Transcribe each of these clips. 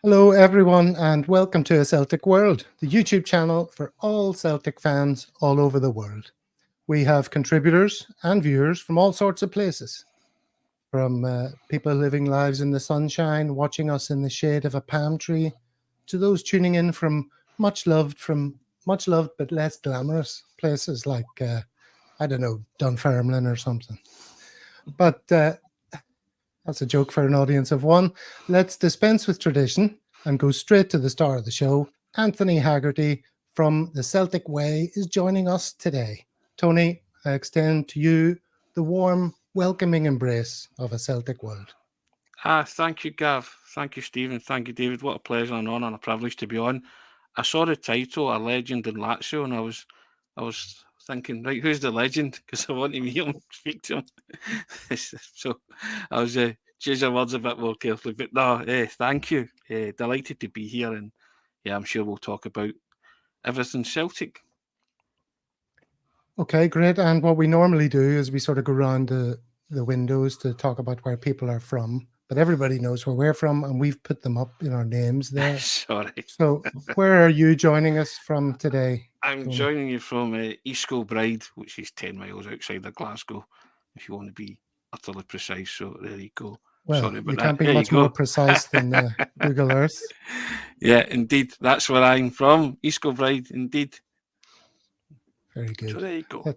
Hello, everyone, and welcome to A Celtic World, the YouTube channel for all Celtic fans all over the world. We have contributors and viewers from all sorts of places, from people living lives in the sunshine, watching us in the shade of a palm tree, to those tuning in from much loved but less glamorous places like, I don't know, Dunfermline or something. But that's a joke for an audience of one. Let's dispense with tradition and go straight to the star of the show. Anthony Haggerty from the Celtic Way is joining us today. Tony, I extend to you the warm, welcoming embrace of a Celtic world. Thank you, Gav. Thank you, Stephen. Thank you, David. What a pleasure and honour and a privilege to be on. I saw the title, A Legend in Lazio, and I was thinking, right, who's the legend? Because I want to meet him, speak to him. So I was choose your words a bit more carefully. But no, thank you. Delighted to be here, and I'm sure we'll talk about everything Celtic. Okay, great. And what we normally do is we sort of go around the windows to talk about where people are from. But everybody knows where we're from, and we've put them up in our names there. Sorry. So where are you joining us from today? I'm joining you from East Kilbride, which is 10 miles outside of Glasgow, if you want to be utterly precise. So there you go. Well, Sorry about you that. can't be There much more precise than Google Earth. Yeah, indeed. That's where I'm from, East Kilbride, indeed. Very good. So there you go.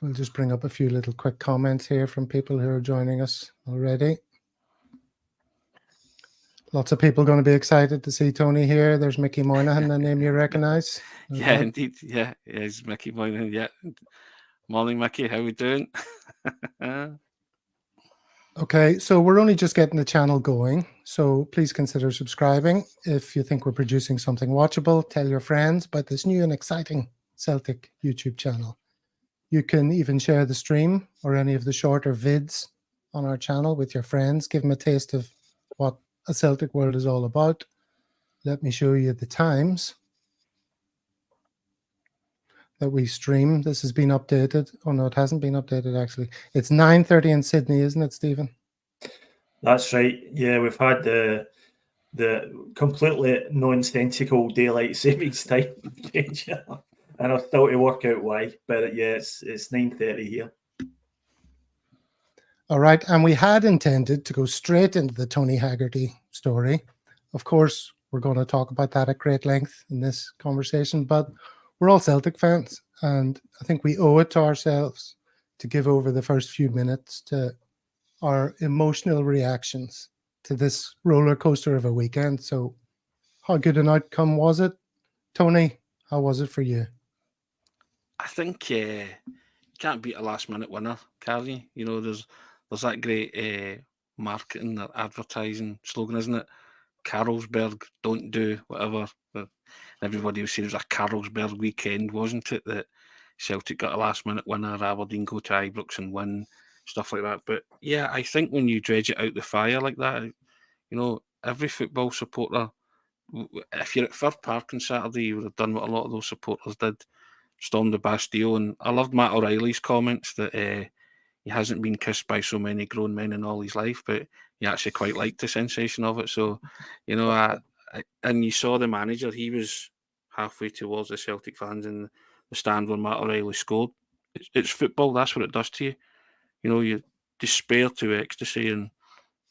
We'll just bring up a few little quick comments here from people who are joining us already. Lots of people going to be excited to see Tony here. There's Mickey Moynihan, a name you recognise. Yeah, indeed. Yeah, it's Mickey Moynihan. Yeah. Morning, Mickey. How we doing? Okay, so we're only just getting the channel going, so please consider subscribing. If you think we're producing something watchable, tell your friends about this new and exciting Celtic YouTube channel. You can even share the stream or any of the shorter vids on our channel with your friends. Give them a taste of what A Celtic World is all about. Let me show you the times that we stream. This has been updated. Oh no, it hasn't been updated actually. It's 9:30 in Sydney, isn't it, Stephen? That's right. Yeah, we've had the completely nonsensical daylight savings time change, and I've still to work out why. But yeah, it's 9:30 here. All right, and we had intended to go straight into the Tony Haggerty story. Of course, we're going to talk about that at great length in this conversation, but we're all Celtic fans, and I think we owe it to ourselves to give over the first few minutes to our emotional reactions to this roller coaster of a weekend. So how good an outcome was it? Tony, how was it for you? I think you can't beat a last minute winner, can you? You know, there's that great marketing or advertising slogan, isn't it? Carlsberg, don't do whatever. Everybody was saying it was a Carlsberg weekend, wasn't it? That Celtic got a last minute winner, Aberdeen go to Ibrox and win, stuff like that. But yeah, I think when you dredge it out the fire like that, you know, every football supporter, if you're at Fir Park on Saturday, you would have done what a lot of those supporters did, stormed the Bastille. And I loved Matt O'Reilly's comments that he hasn't been kissed by so many grown men in all his life, but he actually quite liked the sensation of it. So, you know, and you saw the manager, he was halfway towards the Celtic fans in the stand when Matt O'Reilly scored. It's football, that's what it does to you. You know, you despair to ecstasy in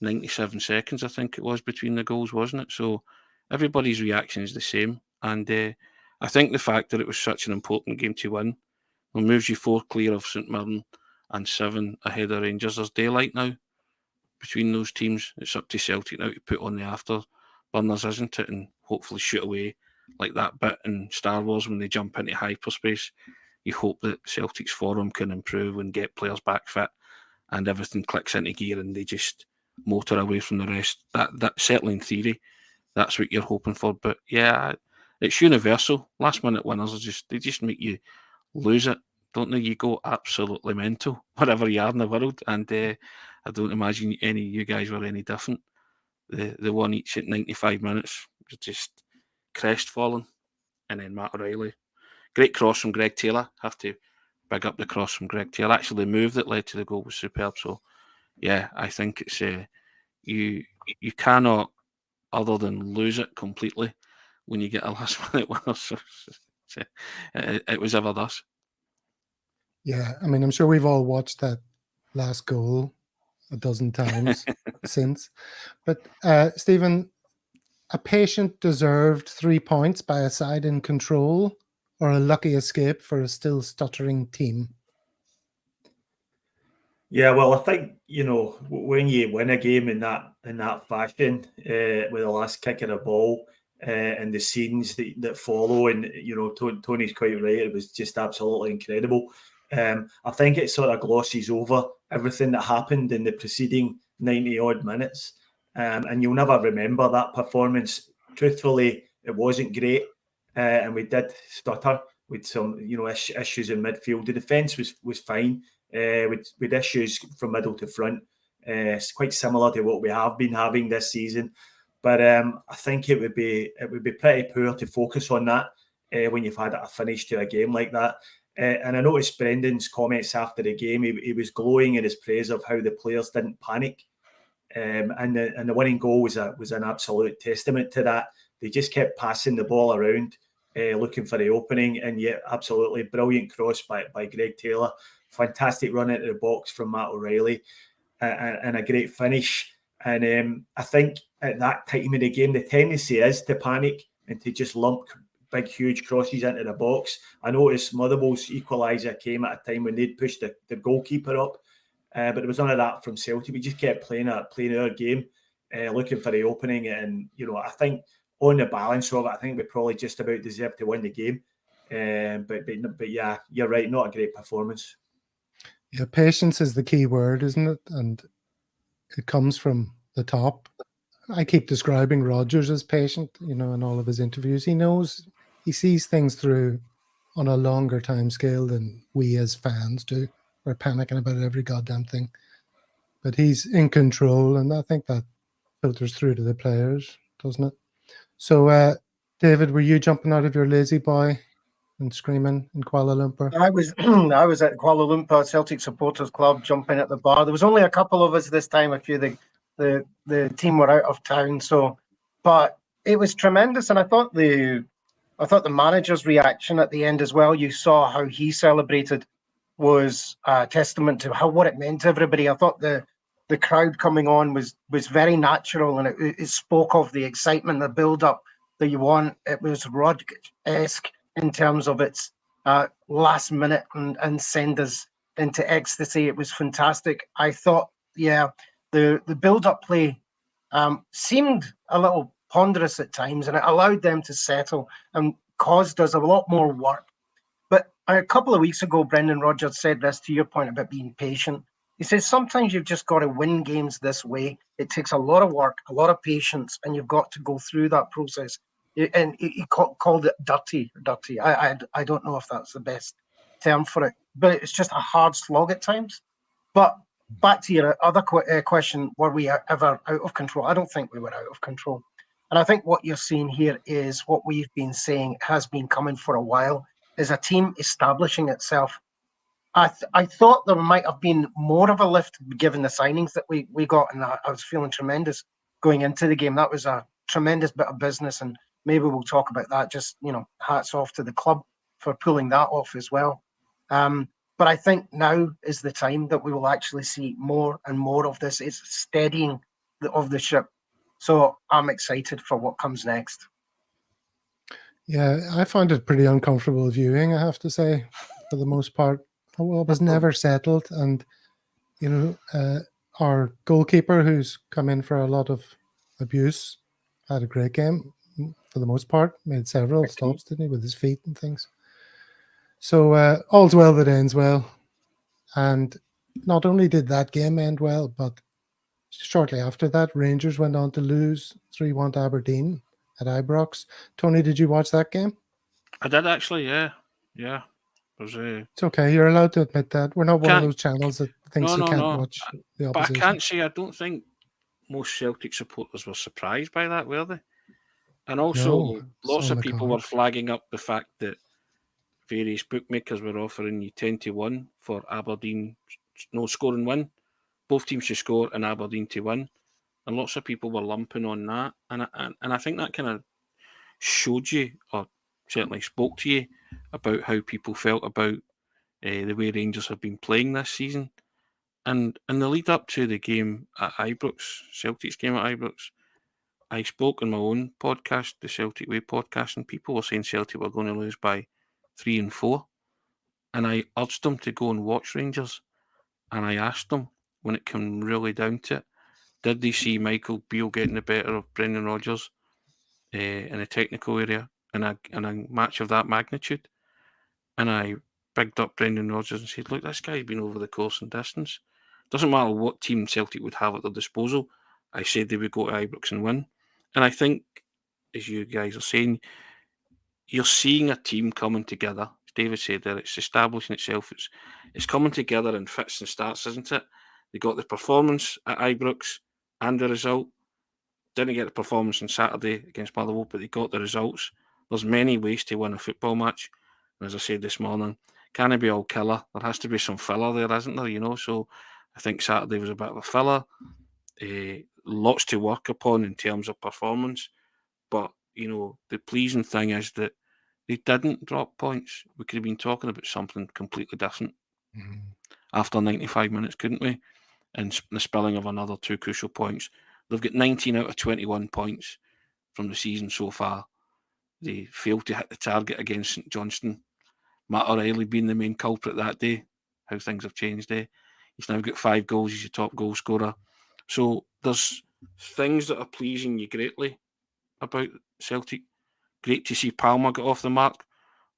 97 seconds, I think it was, between the goals, wasn't it? So everybody's reaction is the same. And I think the fact that it was such an important game to win moves you 4 clear of St Mirren and 7 ahead of Rangers. There's daylight now between those teams. It's up to Celtic now to put on the afterburners, isn't it? And hopefully shoot away like that bit in Star Wars when they jump into hyperspace. You hope that Celtic's form can improve and get players back fit and everything clicks into gear and they just motor away from the rest. That certainly in theory, that's what you're hoping for. But yeah, it's universal. Last minute winners they just make you lose it, don't they? You go absolutely mental wherever you are in the world, and I don't imagine any of you guys were any different. The one each at 95 minutes was just crestfallen, and then Matt O'Reilly, great cross from Greg Taylor. Have to big up the cross from Greg Taylor. Actually, the move that led to the goal was superb. So yeah, I think it's you cannot other than lose it completely when you get a last-minute winner. So it was ever thus. Yeah, I mean, I'm sure we've all watched that last goal a dozen times since. But Stephen, a patient deserved 3 points by a side in control, or a lucky escape for a still stuttering team? Yeah, well, I think, you know, when you win a game in that fashion, with the last kick of the ball, and the scenes that follow, and you know, Tony's quite right. It was just absolutely incredible. I think it sort of glosses over everything that happened in the preceding 90 odd minutes, and you'll never remember that performance. Truthfully, it wasn't great, and we did stutter with some, you know, issues in midfield. The defence was fine. With issues from middle to front, it's quite similar to what we have been having this season. But I think it would be pretty poor to focus on that when you've had a finish to a game like that. And I noticed Brendan's comments after the game. He was glowing in his praise of how the players didn't panic, and the winning goal was an absolute testament to that. They just kept passing the ball around, looking for the opening, and yet absolutely brilliant cross by Greg Taylor. Fantastic run into the box from Matt O'Reilly, and a great finish. And I think at that time of the game, the tendency is to panic and to just lump big, huge crosses into the box. I noticed Motherwell's equaliser came at a time when they'd pushed the goalkeeper up, but there was none of that from Celtic. We just kept playing our game, looking for the opening. And, you know, I think on the balance of it, I think we probably just about deserved to win the game. But yeah, you're right, not a great performance. Yeah, patience is the key word, isn't it? And it comes from the top. I keep describing Rodgers as patient, you know, in all of his interviews. He sees things through on a longer time scale than we as fans do. We're panicking about every goddamn thing. But he's in control, and I think that filters through to the players, doesn't it? So, David, were you jumping out of your lazy boy and screaming in Kuala Lumpur? I was I was at Kuala Lumpur Celtic Supporters Club, jumping at the bar. There was only a couple of us this time. A few the team were out of town, so but it was tremendous, and I thought the manager's reaction at the end as well. You saw how he celebrated was a testament to what it meant to everybody. I thought the crowd coming on was very natural, and it spoke of the excitement, the build up that you want. It was Rodgers-esque in terms of its last minute and send us into ecstasy. It was fantastic. I thought, yeah, the build-up play seemed a little ponderous at times, and it allowed them to settle and caused us a lot more work. But a couple of weeks ago, Brendan Rodgers said this, to your point about being patient. He says sometimes you've just got to win games this way. It takes a lot of work, a lot of patience, and you've got to go through that process. And he called it dirty. I don't know if that's the best term for it, but it's just a hard slog at times. But back to your other question, were we ever out of control? I don't think we were out of control. And I think what you're seeing here is what we've been saying has been coming for a while, is a team establishing itself. I thought there might have been more of a lift given the signings that we got, and I was feeling tremendous going into the game. That was a tremendous bit of business, and maybe we'll talk about that. Just, you know, hats off to the club for pulling that off as well. But I think now is the time that we will actually see more and more of this. It's steadying of the ship. So I'm excited for what comes next. Yeah, I found it pretty uncomfortable viewing, I have to say, for the most part. I was never settled, and you know, our goalkeeper, who's come in for a lot of abuse, had a great game for the most part. Made several stops, didn't he, with his feet and things. So all's well that ends well. And not only did that game end well, but shortly after that, Rangers went on to lose 3-1 to Aberdeen at Ibrox. Tony, did you watch that game? I did actually, yeah. It was, It's okay. You're allowed to admit that. We're not one of Can't- those channels that thinks you can't watch the but I opposition. can't say I don't think most Celtic supporters were surprised by that, were they? And also, No, lots it's on of the people card. were flagging up the fact that various bookmakers were offering you 10-1 for Aberdeen, no score and win. Both teams to score and Aberdeen to win. and lots of people were lumping on that, and I think that kind of showed you, or certainly spoke to you, about how people felt about the way Rangers have been playing this season. And in the lead up to the game at Ibrox, Celtic's game at Ibrox, I spoke on my own podcast, the Celtic Way podcast, and people were saying Celtic were going to lose by 3 and 4. And I urged them to go and watch Rangers. And I asked them, when it came really down to it, did they see Michael Beale getting the better of Brendan Rodgers in a technical area in a match of that magnitude? And I bigged up Brendan Rodgers and said, look, this guy's been over the course and distance. Doesn't matter what team Celtic would have at their disposal. I said they would go to Ibrox and win. And I think, as you guys are saying, you're seeing a team coming together. As David said there, it's establishing itself. It's coming together in fits and starts, isn't it? They got the performance at Ibrox and the result. Didn't get the performance on Saturday against Motherwell, but they got the results. There's many ways to win a football match. And as I said this morning, can it be all killer? There has to be some filler there, isn't there? You know, so I think Saturday was a bit of a filler. Lots to work upon in terms of performance. But, you know, the pleasing thing is that they didn't drop points. We could have been talking about something completely different after 95 minutes, couldn't we? And the spilling of another 2 crucial points. They've got 19 out of 21 points from the season so far. They failed to hit the target against St Johnstone. Matt O'Reilly being the main culprit that day. How things have changed there. He's now got 5 goals. He's your top goal scorer. So there's things that are pleasing you greatly about Celtic. Great to see Palmer get off the mark.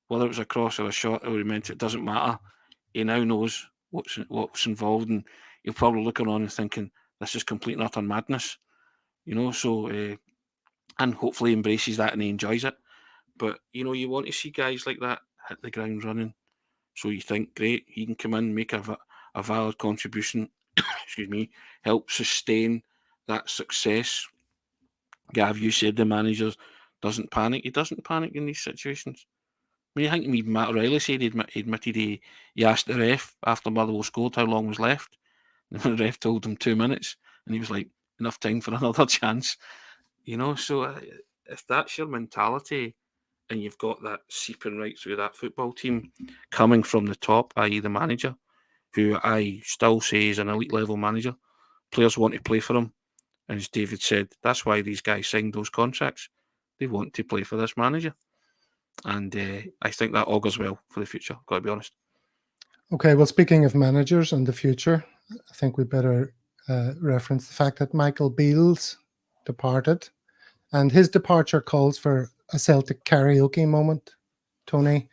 Whether it was a cross or a shot or he meant it, doesn't matter. He now knows what's involved, and you're probably looking on and thinking, this is complete and utter madness. You know, so, and hopefully embraces that and he enjoys it. But, you know, you want to see guys like that hit the ground running. So you think, great, he can come in, make a valid contribution, excuse me, help sustain that success. Gav, you said the manager doesn't panic. He doesn't panic in these situations. I mean, I think even Matt O'Reilly said he admitted he asked the ref after Motherwell scored how long was left. And the ref told him 2 minutes, and he was like, enough time for another chance. You know, so if that's your mentality and you've got that seeping right through that football team coming from the top, i.e. the manager, who I still say is an elite level manager, players want to play for him. And as David said, that's why these guys signed those contracts. They want to play for this manager. And I think that augurs well for the future, got to be honest. Okay, well, speaking of managers and the future, I think we better reference the fact that Michael Beale's departed, and his departure calls for a Celtic karaoke moment. Tony,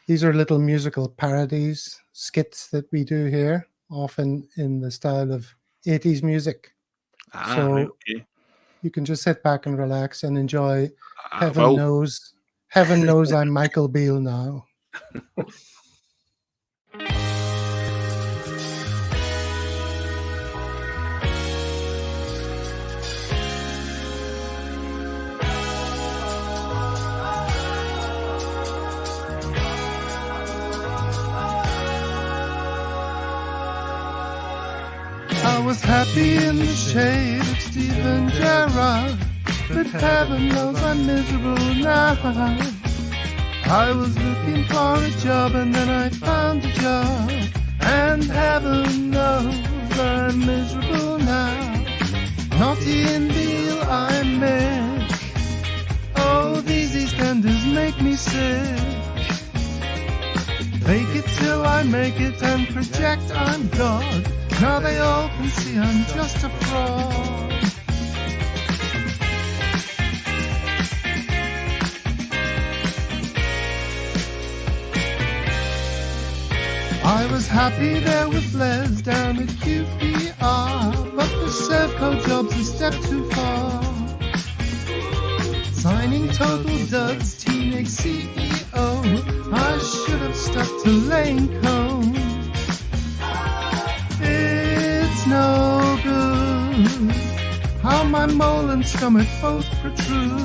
these are little musical parodies, skits that we do here, often in the style of 80s music. Right, okay. You can just sit back and relax and enjoy. Heaven knows I'm Michael Beale now. I was happy in the shade of Steven Gerrard, but heaven knows I'm miserable now. I was looking for a job and then I found a job, and heaven knows I'm miserable now. Naughty and Beale I miss. Oh, these EastEnders make me sick. Fake it till I make it and project I'm God. Now they all can see I'm just a fraud. I was happy there with Les down at QPR, but the Servco job's a step too far. Signing total duds, teenage CEO, I should have stuck to Lane Cone. It's no good how my mole and stomach both protrude.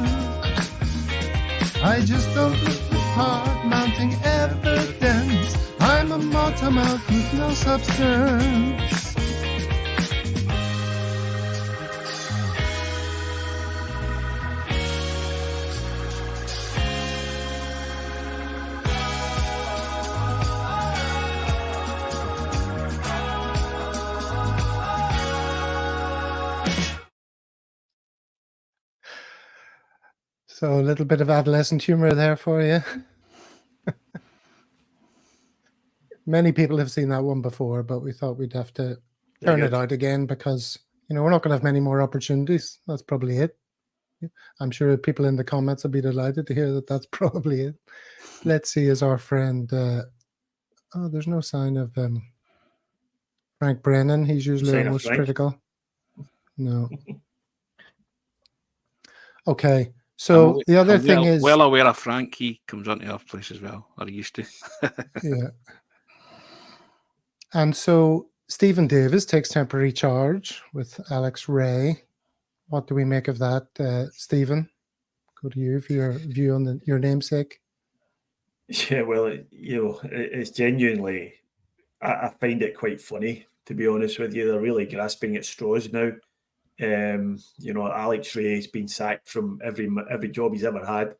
I just don't look the part, mounting evidence. I'm a mortar-mouth with no substance. So a little bit of adolescent humor there for you. Many people have seen that one before, but we thought we'd have to turn it out again because, we're not going to have many more opportunities. That's probably it. I'm sure people in the comments will be delighted to hear that that's probably it. Let's see, is our friend... there's no sign of Frank Brennan. He's usually Sign of almost Frank? critical. No. Okay. So the other thing is... well aware of Frank. He comes onto our place as well, or he used to. Yeah. And so Stephen Davis takes temporary charge with Alex Ray. What do we make of that, Stephen? Go to you for your view on your namesake. Yeah, well, it's genuinely, I find it quite funny, to be honest with you. They're really grasping at straws now. Alex Ray has been sacked from every job he's ever had,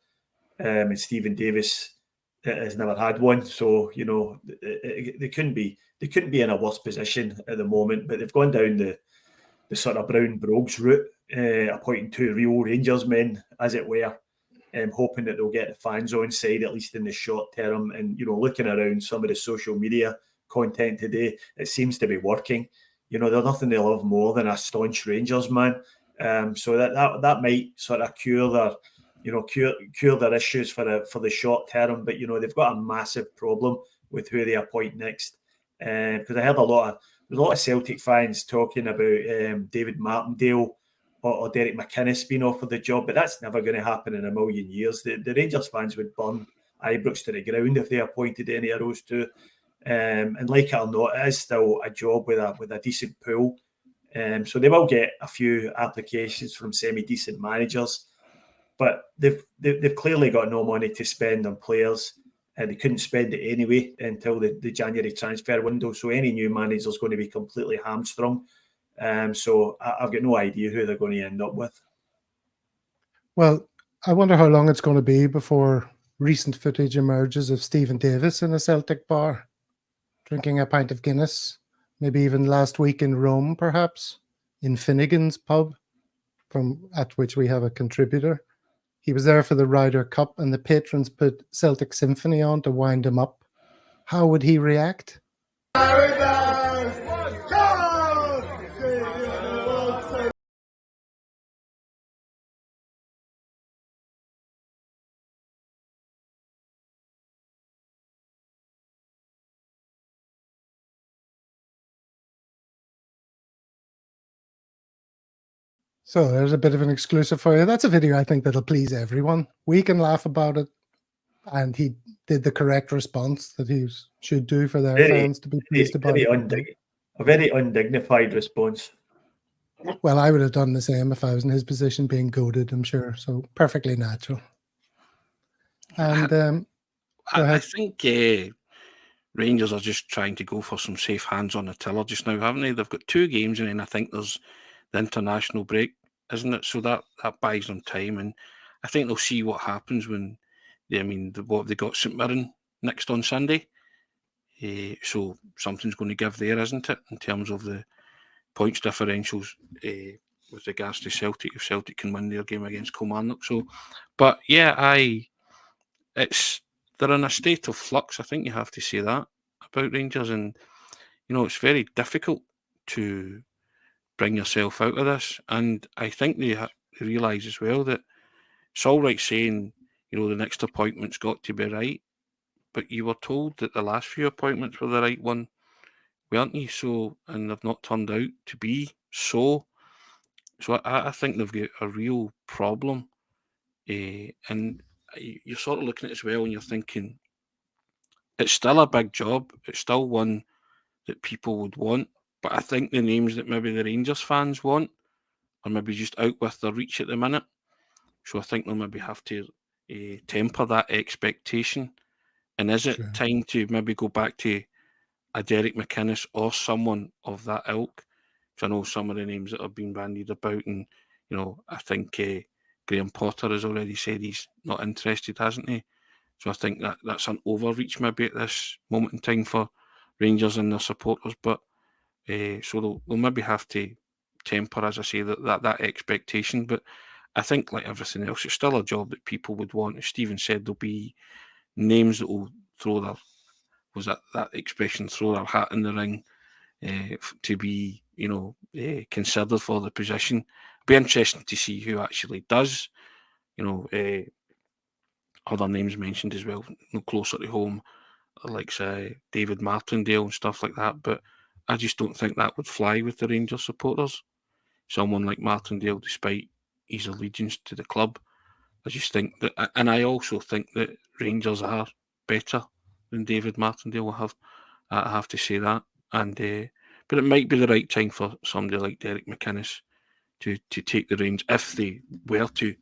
and Stephen Davis has never had one. So they couldn't be in a worse position at the moment. But they've gone down the sort of Brown Brogues route, appointing two real Rangers men, as it were, hoping that they'll get the fans on side at least in the short term. And looking around some of the social media content today, it seems to be working. There's nothing they love more than a staunch Rangers man. So that might sort of cure their issues for the short term. But they've got a massive problem with who they appoint next. Because I heard a lot of Celtic fans talking about David Martindale or Derek McInnes being offered the job, but that's never going to happen in a million years. The Rangers fans would burn Ibrox to the ground if they appointed any of those two. And like it or not, it is still a job with a decent pool. So they will get a few applications from semi-decent managers, but they've clearly got no money to spend on players. They couldn't spend it anyway until the January transfer window. So any new manager is going to be completely hamstrung. So I've got no idea who they're going to end up with. Well, I wonder how long it's going to be before recent footage emerges of Stephen Davis in a Celtic bar, drinking a pint of Guinness, maybe even last week in Rome, perhaps, in Finnegan's pub, at which we have a contributor. He was there for the Ryder Cup and the patrons put Celtic Symphony on to wind him up. How would he react? So there's a bit of an exclusive for you. That's a video I think that'll please everyone. We can laugh about it, and he did the correct response that he should do for their fans to be pleased about it. A very undignified response. Well, I would have done the same if I was in his position, being goaded, I'm sure. So perfectly natural. And I think Rangers are just trying to go for some safe hands on the tiller just now, haven't they? They've got 2 games, and then I think there's the international break, isn't it? So that buys them time, and I think they'll see what happens when what they got St Mirren next on Sunday. So something's going to give there, isn't it, in terms of the points differentials with regards to Celtic, if Celtic can win their game against Kilmarnock. So, but yeah, they're in a state of flux. I think you have to say that about Rangers, and it's very difficult to bring yourself out of this. And I think they realise as well that it's all right saying, the next appointment's got to be right, but you were told that the last few appointments were the right one, weren't you? So, and they've not turned out to be so. So I think they've got a real problem. And you're sort of looking at it as well, and you're thinking, it's still a big job. It's still one that people would want. But I think the names that maybe the Rangers fans want are maybe just out with their reach at the minute. So I think they'll maybe have to temper that expectation. And is it time to maybe go back to a Derek McInnes or someone of that ilk? Because I know some of the names that have been bandied about, and I think Graham Potter has already said he's not interested, hasn't he? So I think that's an overreach maybe at this moment in time for Rangers and their supporters. But so they'll maybe have to temper, as I say, that expectation. But I think, like everything else, it's still a job that people would want. As Stephen said, there'll be names that will throw their, was that expression, throw their hat in the ring to be, considered for the position. It'll be interesting to see who actually does. Other names mentioned as well, closer to home, like say David Martindale and stuff like that. But I just don't think that would fly with the Rangers supporters. Someone like Martindale, despite his allegiance to the club, I just think that, and I also think that Rangers are better than David Martindale. I have to say that, and but it might be the right time for somebody like Derek McInnes to take the reins if they were to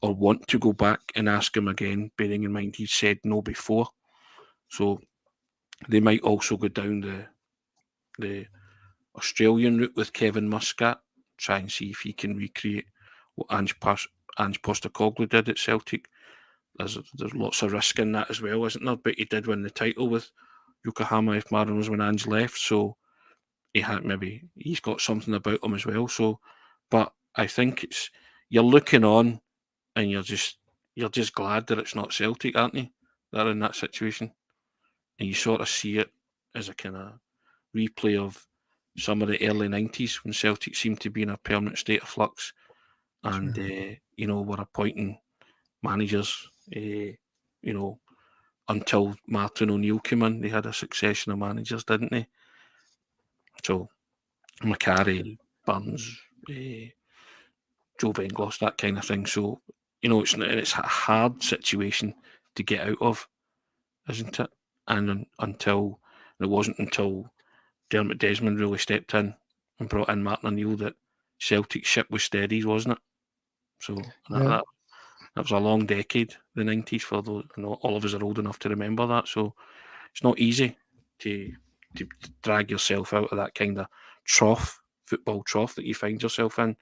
or want to go back and ask him again, bearing in mind he said no before. So they might also go down the Australian route with Kevin Muscat, try and see if he can recreate what Ange Postecoglou did at Celtic. There's lots of risk in that as well, isn't there? But he did win the title with Yokohama F. Mariners when Ange left, so he's got something about him as well. So, but I think you're looking on, and you're just glad that it's not Celtic, aren't you? They're in that situation, and you sort of see it as a kind of replay of some of the early 90s when Celtic seemed to be in a permanent state of flux, and were appointing managers. Until Martin O'Neill came in, they had a succession of managers, didn't they? So Macari, Burns, Joe Venglos, that kind of thing. So it's a hard situation to get out of, isn't it? And it wasn't until Dermot Desmond really stepped in and brought in Martin O'Neill that Celtic's ship was steady, wasn't it? So that was a long decade, the 90s, for those. All of us are old enough to remember that. So it's not easy to drag yourself out of that kind of football trough that you find yourself in.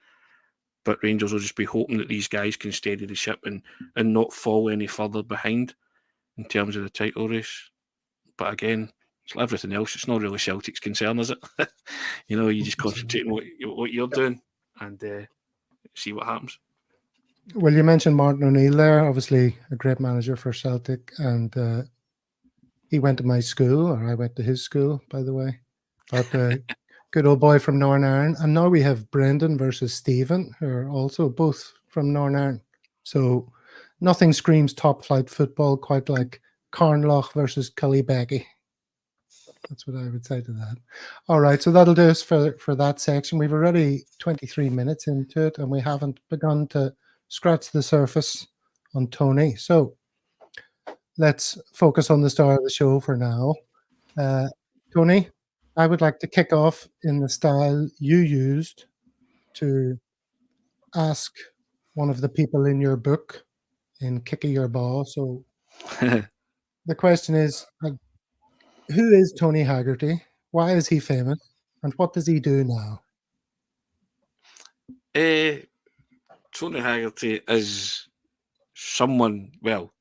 But Rangers will just be hoping that these guys can steady the ship and not fall any further behind in terms of the title race. But again, it's like everything else, it's not really Celtic's concern, is it? You just concentrate on what you're doing and see what happens. Well, you mentioned Martin O'Neill there, obviously a great manager for Celtic, and he went to my school, or I went to his school, by the way. But good old boy from Northern Ireland. And now we have Brendan versus Stephen, who are also both from Northern Ireland. So nothing screams top flight football quite like Carnlough versus Cullybecky. That's what I would say to that. All right, so that'll do us for that section. We've already 23 minutes into it, and we haven't begun to scratch the surface on Tony. So let's focus on the star of the show for now. Tony, I would like to kick off in the style you used to ask one of the people in your book in Kicking Your Ball. So the question is, who is Tony Haggerty? Why is he famous? And what does he do now? Tony Haggerty is someone, well,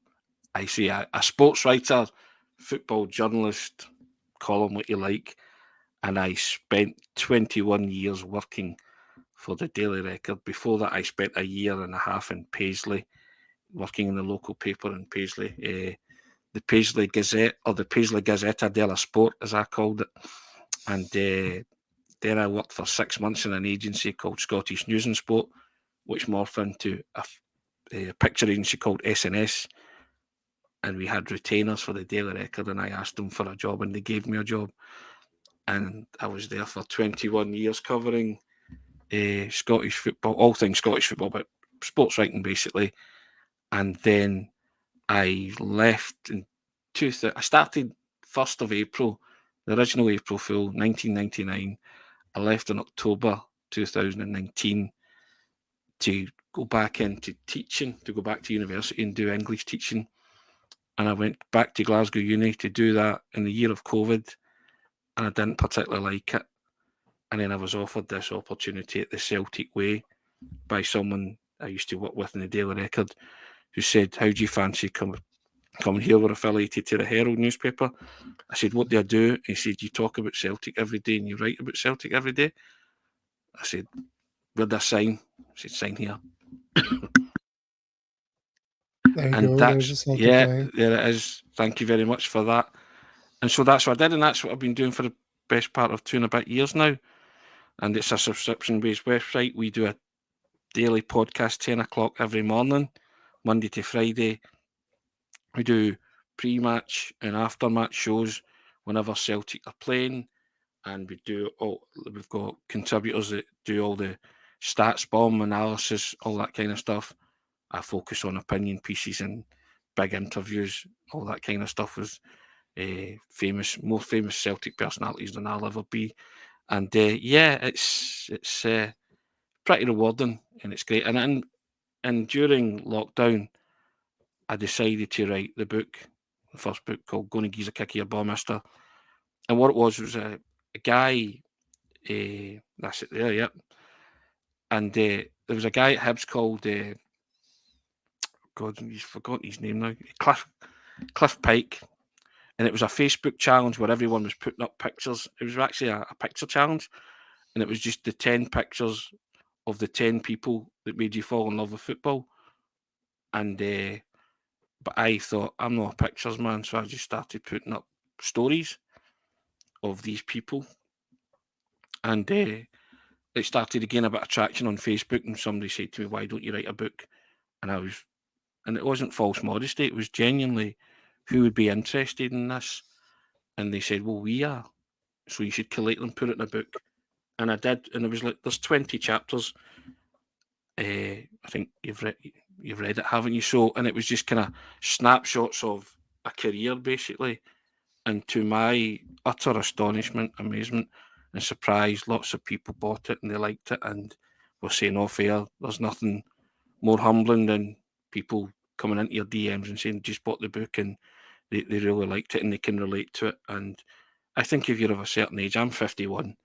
I say a sports writer, football journalist, call him what you like, and I spent 21 years working for the Daily Record. Before that, I spent a year and a half in Paisley, working in the local paper in Paisley, the Paisley Gazette, or the Paisley Gazzetta della Sport, as I called it. And then I worked for 6 months in an agency called Scottish News and Sport, which morphed into a picture agency called SNS. And we had retainers for the Daily Record, and I asked them for a job, and they gave me a job. And I was there for 21 years covering Scottish football, all things Scottish football, but sports writing basically. And then I left I started 1st of April, the original April Fool, 1999. I left in October 2019 to go back into teaching, to go back to university and do English teaching. And I went back to Glasgow Uni to do that in the year of COVID, and I didn't particularly like it. And then I was offered this opportunity at the Celtic Way by someone I used to work with in the Daily Record, who said, "How do you fancy coming here? We're affiliated to the Herald newspaper." I said, "What do I do?" He said, "You talk about Celtic every day and you write about Celtic every day." I said, "Where'd I sign?" He said, "Sign here." There you And go. that's, There's a Celtic yeah, line. there it is. Thank you very much for that. And so that's what I did, and that's what I've been doing for the best part of 2 and a bit years now. And it's a subscription-based website. We do a daily podcast, 10 o'clock every morning, Monday to Friday. We do pre-match and after-match shows whenever Celtic are playing, and we've got contributors that do all the stats bomb analysis, all that kind of stuff. I focus on opinion pieces and big interviews, all that kind of stuff with more famous Celtic personalities than I'll ever be. And it's pretty rewarding, and it's great. And during lockdown, I decided to write the first book called "Gonna Gi's a Kick Your Bum, Mister." And what it was a guy. That's it there, yep. And there was a guy at Hibs called God, he's forgotten his name now. Cliff Pike. And it was a Facebook challenge where everyone was putting up pictures. It was actually a picture challenge, and it was just the 10 pictures of the 10 people that made you fall in love with football. And but I thought, I'm not a pictures man, so I just started putting up stories of these people. And it started to gain a bit of traction on Facebook, and somebody said to me, why don't you write a book? And it wasn't false modesty, it was genuinely, who would be interested in this? And they said, well, we are. So you should collate them, put it in a book. And I did, and it was like, there's 20 chapters. I think you've read it, haven't you? So, and it was just kind of snapshots of a career, basically. And to my utter astonishment, amazement, and surprise, lots of people bought it and they liked it, and were saying off air, there's nothing more humbling than people coming into your DMs and saying, just bought the book and they really liked it and they can relate to it. And I think if you're of a certain age, I'm 51,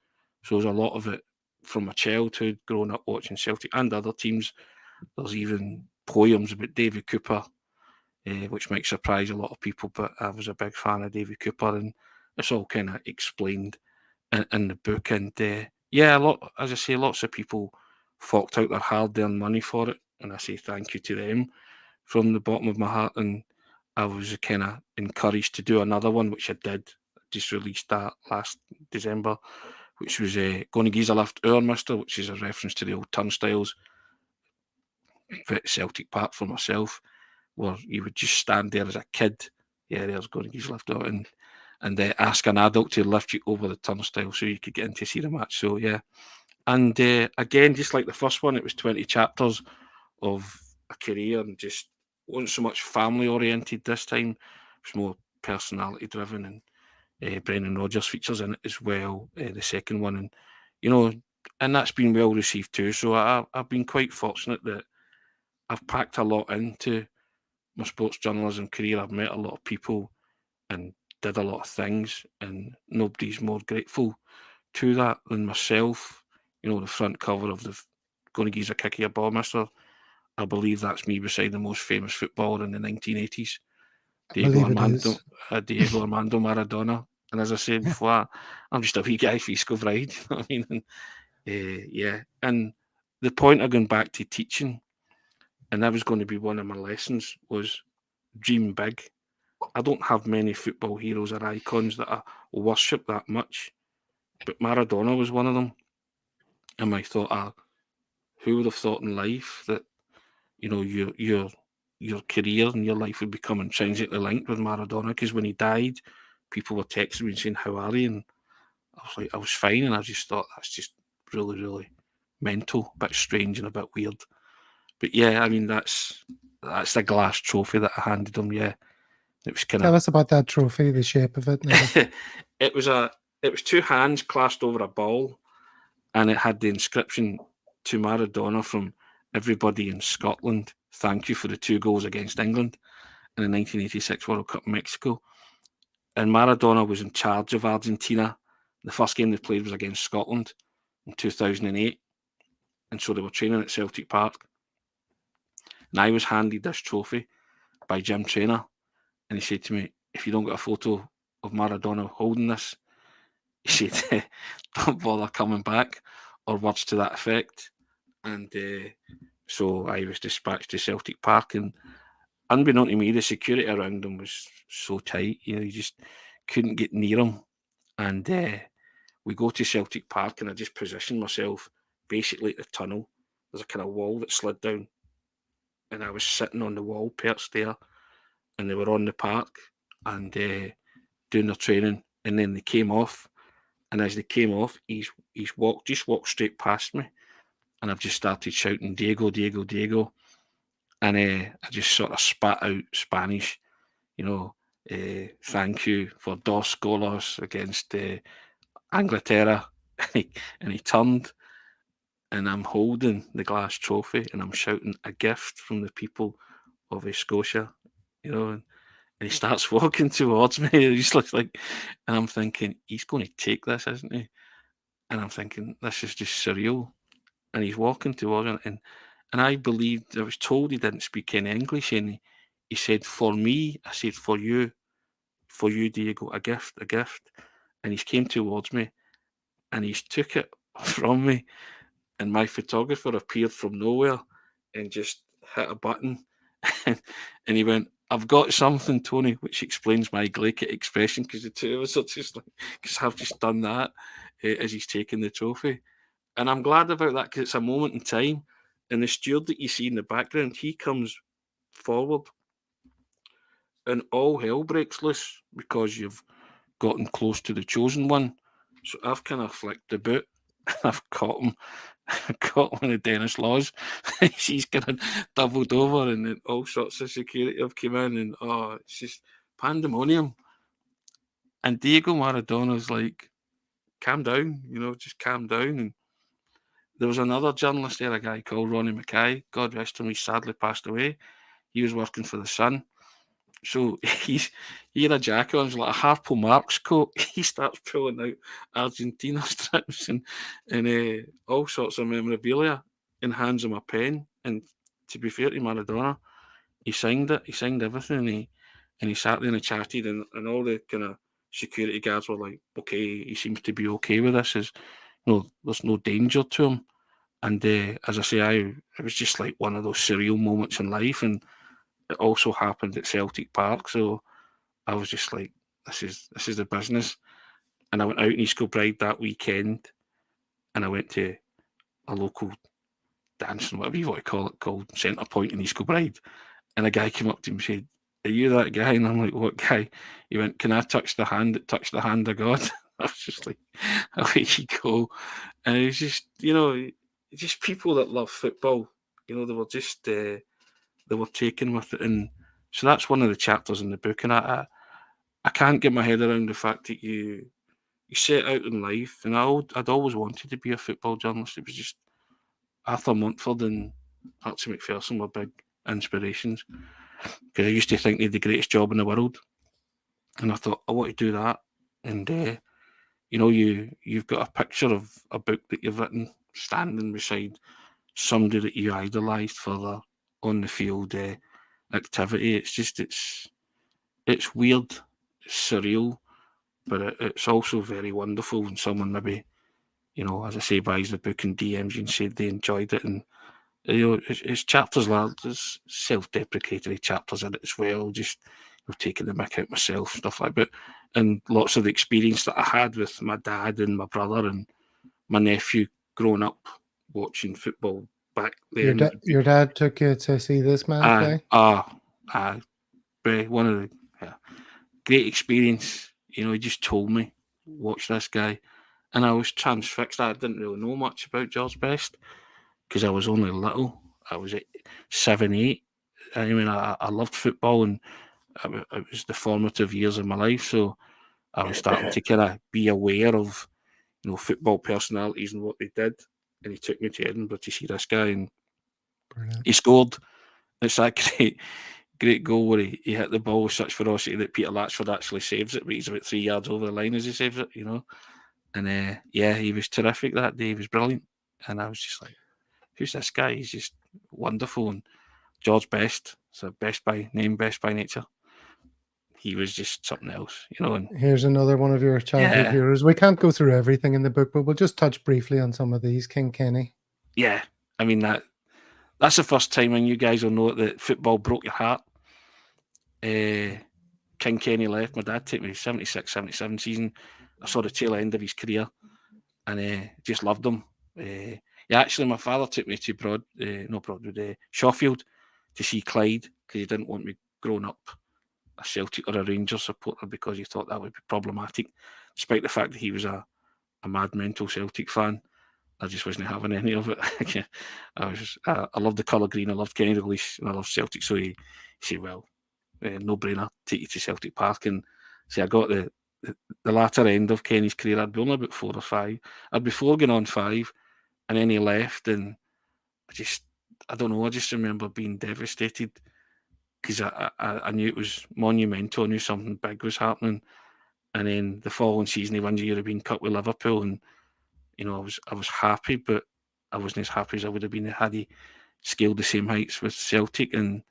so there's a lot of it from my childhood, growing up watching Celtic and other teams. There's even poems about David Cooper, which might surprise a lot of people, but I was a big fan of David Cooper, and it's all kind of explained in the book. And as I say, lots of people forked out their hard-earned money for it, and I say thank you to them from the bottom of my heart. And I was kind of encouraged to do another one, which I did. Just released that last December, which was Gonna Gi's a Lift Hour, Mister, which is a reference to the old turnstiles at Celtic Park for myself, where you would just stand there as a kid. Yeah, there's Gonna Gi's Lift Hour, and ask an adult to lift you over the turnstile so you could get in to see the match. So yeah, and again, just like the first one, it was 20 chapters of a career, and just wasn't so much family oriented this time. It was more personality driven, and Brendan Rodgers features in it as well, the second one, and that's been well received too. So I've been quite fortunate that I've packed a lot into my sports journalism career. I've met a lot of people and did a lot of things, and nobody's more grateful to that than myself. The front cover of the Gonna Gi's a Kick Your Ball, Mister. I believe that's me beside the most famous footballer in the 1980s, Diego Armando Maradona. And as I said before, I'm just a wee guy for East Kilbride. I mean, and, and the point of going back to teaching, and that was going to be one of my lessons, was dream big. I don't have many football heroes or icons that I worship that much, but Maradona was one of them. And I thought, who would have thought in life that your career and your life would become intrinsically linked with Maradona? Because when he died, people were texting me and saying, "How are you?" And I was like, "I was fine." And I just thought, that's just really, really mental, a bit strange and a bit weird. But yeah, I mean, that's the glass trophy that I handed him. Yeah, it was kind of. Tell us about that trophy, the shape of it. It was two hands clasped over a ball, and it had the inscription, "To Maradona from everybody in Scotland. Thank you for the 2 goals against England in the 1986 World Cup in Mexico." And Maradona was in charge of Argentina. The first game they played was against Scotland in 2008. And so they were training at Celtic Park. And I was handed this trophy by Jim Traynor. And he said to me, if you don't get a photo of Maradona holding this, he said, don't bother coming back, or words to that effect. And So I was dispatched to Celtic Park, and unbeknown to me, the security around him was so tight, you just couldn't get near him. And we go to Celtic Park, and I just positioned myself basically at the tunnel. There's a kind of wall that slid down, and I was sitting on the wall, perched there, and they were on the park and doing their training. And then they came off, and as they came off, he's walked straight past me, and I've just started shouting, "Diego, Diego, Diego," and I just sort of spat out Spanish, thank you for dos golos against Anglaterra, and he turned, and I'm holding the glass trophy, and I'm shouting a gift from the people of Scotia, and he starts walking towards me. He's like, and I'm thinking, he's going to take this, isn't he? And I'm thinking, this is just surreal. And he's walking towards me, and I believed, I was told he didn't speak any English, and he said, for me, I said, for you, Diego, a gift. And he came towards me, and he's took it from me, and my photographer appeared from nowhere and just hit a button, and he went, I've got something, Tony, which explains my glacial expression, because the two of us are just like, because I've just done that as he's taking the trophy. And I'm glad about that, because it's a moment in time. And the steward that you see in the background, he comes forward, and all hell breaks loose because you've gotten close to the chosen one. So I've kind of flicked the boot. I've caught him. Caught one of Dennis Law's. She's kind of doubled over, and then all sorts of security have come in, and it's just pandemonium. And Diego Maradona's like, calm down, just calm down. And there was another journalist there, a guy called Ronnie Mackay. God rest him, he sadly passed away. He was working for The Sun. So he had a jacket on, it was like a Harpo Marx coat. He starts pulling out Argentina strips and all sorts of memorabilia, and hands him a pen. And to be fair to Maradona, he signed it. He signed everything, and he sat there and chatted, and all the kind of security guards were like, okay, he seems to be okay with this. There's no danger to him. And as I say, it was just like one of those surreal moments in life, and it also happened at Celtic Park, so I was just like, this is the business. And I went out in East Kilbride that weekend, and I went to a local dance, and whatever you want to call it, called Centre Point in East Kilbride. And a guy came up to me and said, are you that guy? And I'm like, what guy? He went, can I touch the hand that touched the hand of God? I was just like, away you go. And it was just, just people that love football. They were just... they were taken with it. And so that's one of the chapters in the book. And I can't get my head around the fact that you set out in life, and I'd always wanted to be a football journalist. It was just Arthur Montford and Archie McPherson were big inspirations, because I used to think they had the greatest job in the world, and I thought, I want to do that. And you've got a picture of a book that you've written standing beside somebody that you idolised for their on the field activity. It's just it's weird, it's surreal, but it's also very wonderful when someone maybe, as I say, buys the book and DMs you and said they enjoyed it. And it's chapters like there's self-deprecatory chapters in it as well, just taking the mick out myself, stuff like that. And lots of the experience that I had with my dad and my brother and my nephew growing up watching football back then. Your dad took you to see this man play? One of the great experience. He just told me, watch this guy. And I was transfixed. I didn't really know much about George Best because I was only little. I was 7, 8. I mean, I loved football, and it was the formative years of my life. So I was starting to kind of be aware of, football personalities and what they did. And he took me to Edinburgh to see this guy, and Brilliant. He scored. It's that great goal where he hit the ball with such ferocity that Peter Latchford actually saves it, but he's about 3 yards over the line as he saves it, And he was terrific that day. He was brilliant. And I was just like, who's this guy? He's just wonderful. And George Best, so Best by nature. He was just something else, And here's another one of your childhood heroes. We can't go through everything in the book, but we'll just touch briefly on some of these. King Kenny. Yeah, I mean that's the first time, and you guys will know it, that football broke your heart. King Kenny left. My dad took me 76, 77 season. I saw the tail end of his career, and just loved him. Yeah, actually, my father took me to Shawfield to see Clyde, because he didn't want me growing up a Celtic or a Rangers supporter, because he thought that would be problematic, despite the fact that he was a mad mental Celtic fan. I just wasn't having any of it. I loved the colour green, I loved Kenny Dalglish, and I loved Celtic. So he said, well, no brainer, take you to Celtic Park. And see, I got the latter end of Kenny's career. I'd be only about 4 or 5. I'd be 4 going on 5, and then he left, and I don't know, I just remember being devastated, because I knew it was monumental. I knew something big was happening. And then the following season, he won the European Cup with Liverpool, and I was happy, but I wasn't as happy as I would have been had he scaled the same heights with Celtic. And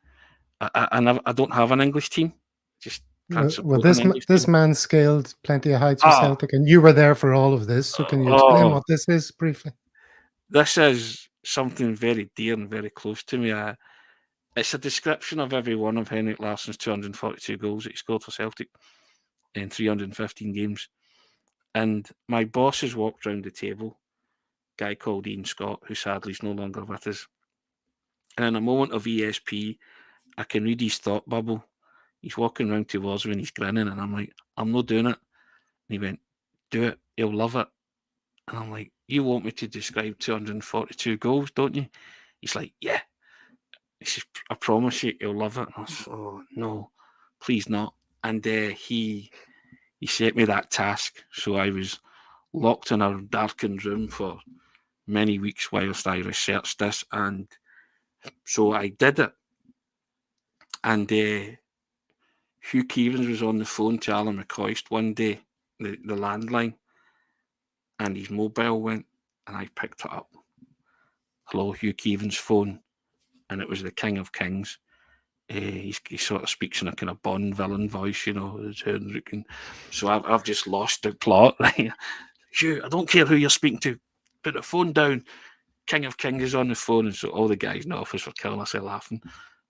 I don't have an English team. Just can't support this team. man scaled plenty of heights with Celtic, and you were there for all of this. So can you explain what this is briefly? This is something very dear and very close to me. It's a description of every one of Henrik Larsson's 242 goals that he scored for Celtic in 315 games. And my boss has walked round the table, a guy called Ian Scott, who sadly is no longer with us. And in a moment of ESP, I can read his thought bubble. He's walking round towards me and he's grinning, and I'm like, I'm not doing it. And he went, do it, he'll love it. And I'm like, you want me to describe 242 goals, don't you? He's like, yeah. He says, I promise you, he'll love it. And I said, oh, no, please not. And he set me that task. So I was locked in a darkened room for many weeks whilst I researched this. And so I did it. And Hugh Keevans was on the phone to Alan McCoist one day, the landline, and his mobile went, and I picked it up. Hello, Hugh Keevans' phone. And it was the King of Kings. He sort of speaks in a kind of Bond villain voice, as Henrik. And so I've just lost the plot, right? Hugh, I don't care who you're speaking to. Put the phone down. King of Kings is on the phone. And so all the guys in the office were killing us laughing.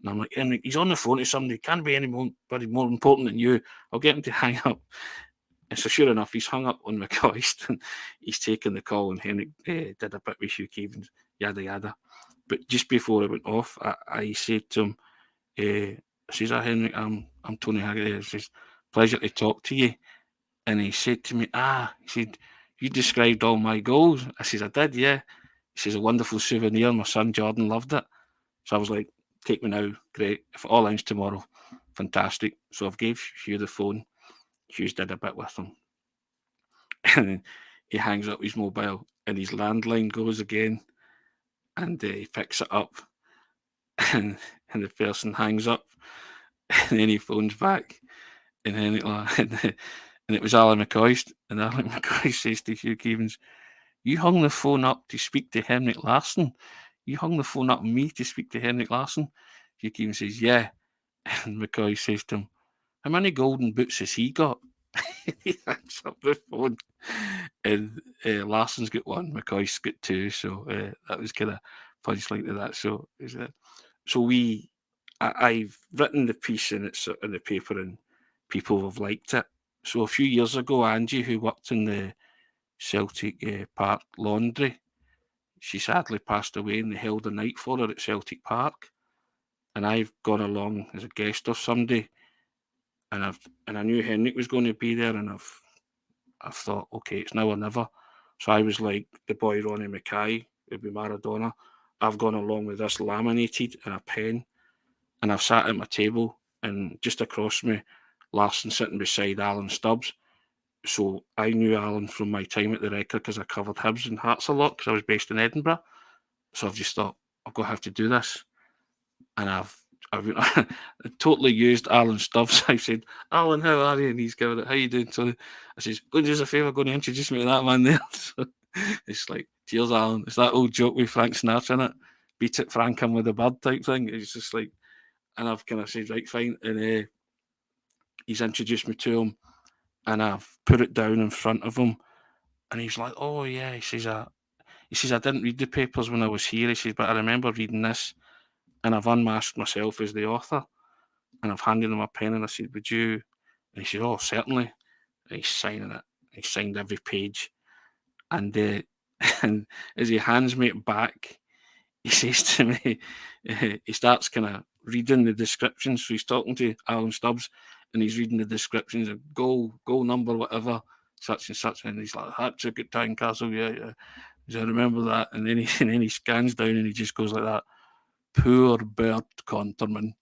And I'm like, Henrik, he's on the phone to somebody. Can't be anybody more important than you. I'll get him to hang up. And so sure enough, he's hung up on McCoist, and he's taken the call, and Henrik did a bit with Hugh Keevans, yada, yada. But just before I went off, I said to him, I says, Henrik, I'm Tony Haggerty. I says, pleasure to talk to you. And he said to me, he said, you described all my goals. I says, I did, yeah. He says, a wonderful souvenir. My son Jordan loved it. So I was like, take me now, great. If it all ends tomorrow, fantastic. So I've gave Hugh the phone. Hughes did a bit with him. And then he hangs up his mobile, and his landline goes again. And he picks it up, and the person hangs up, and then he phones back, and then it was Alan McCoist, and Alan McCoist says to Hugh Keevans, you hung the phone up to speak to Henrik Larsson? You hung the phone up me to speak to Henrik Larsson? Hugh Keevans says, yeah. And McCoist says to him, how many golden boots has he got? He hangs up the phone, and Larsson's got 1, McCoist's got 2, so that was kind of punchline to that. So I've written the piece, and it's in the paper, and people have liked it. So a few years ago, Angie, who worked in the Celtic Park laundry, she sadly passed away, and they held a night for her at Celtic Park, and I've gone along as a guest of somebody. And I knew Henrik was going to be there, and I've thought, okay, it's now or never. So I was like the boy Ronnie Mackay, who'd be Maradona. I've gone along with this laminated in a pen, and I've sat at my table, and just across me, Larsson sitting beside Alan Stubbs. So I knew Alan from my time at the Record, because I covered Hibs and Hearts a lot, because I was based in Edinburgh. So I've just thought, I'm going to have to do this. And I've totally used Alan Stubbs. I said, Alan, how are you? And he's going, how you doing? So I says, go and do us a favour, go and introduce me to that man there. So it's like, cheers, Alan. It's that old joke with Frank Sinatra in it. Beat it, Frank, him with a bird type thing. It's just like, and I've kind of said, right, fine. And he's introduced me to him, and I've put it down in front of him. And he's like, oh, yeah. He says, I didn't read the papers when I was here. He says, but I remember reading this. and I've unmasked myself as the author, and I've handed him a pen, and I said, would you? And he said, oh, certainly. And he's signing it. He signed every page. And, and as he hands me it back, he says to me, he starts kind of reading the descriptions. So he's talking to Alan Stubbs, and he's reading the descriptions of goal number, whatever, such and such. And he's like, hat-trick at Tynecastle, yeah. So I remember that. And then he scans down, and he just goes like that. Poor Bert Conterman.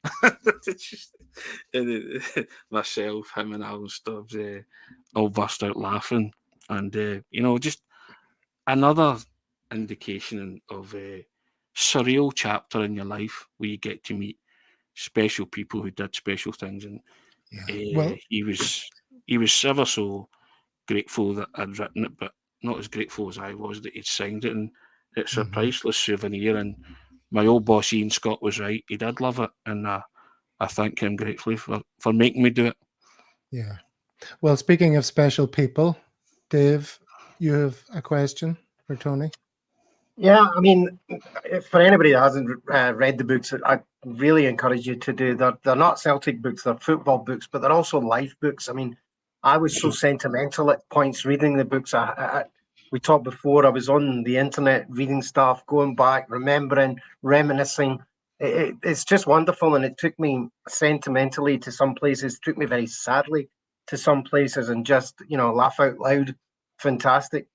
And myself, him, and Alan Stubbs all burst out laughing. And, just another indication of a surreal chapter in your life where you get to meet special people who did special things. And he was ever so grateful that I'd written it, but not as grateful as I was that he'd signed it. And it's a priceless souvenir. And my old boss Ian Scott was right. He did love it, and I thank him gratefully for making me do it. Yeah. Well, speaking of special people, Dave, you have a question for Tony? Yeah, I mean, for anybody that hasn't read the books, I really encourage you to do. They're not Celtic books, they're football books, but they're also life books. I mean, I was so sentimental at points reading the books. We talked before, I was on the internet reading stuff, going back, remembering, reminiscing. It's just wonderful, and it took me sentimentally to some places, took me very sadly to some places, and just, laugh out loud. Fantastic.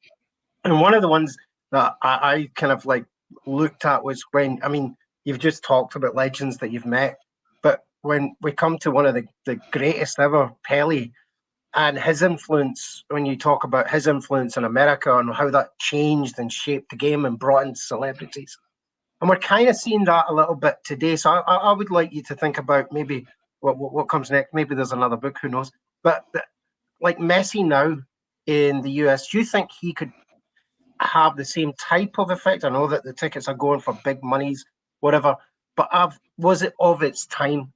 And one of the ones that I kind of like looked at was when, I mean, you've just talked about legends that you've met, but when we come to one of the greatest ever, Pele, and his influence, when you talk about his influence in America and how that changed and shaped the game and brought in celebrities. And we're kind of seeing that a little bit today. So I would like you to think about maybe what comes next. Maybe there's another book, who knows? But like Messi now in the US, do you think he could have the same type of effect? I know that the tickets are going for big monies, whatever, but was it of its time?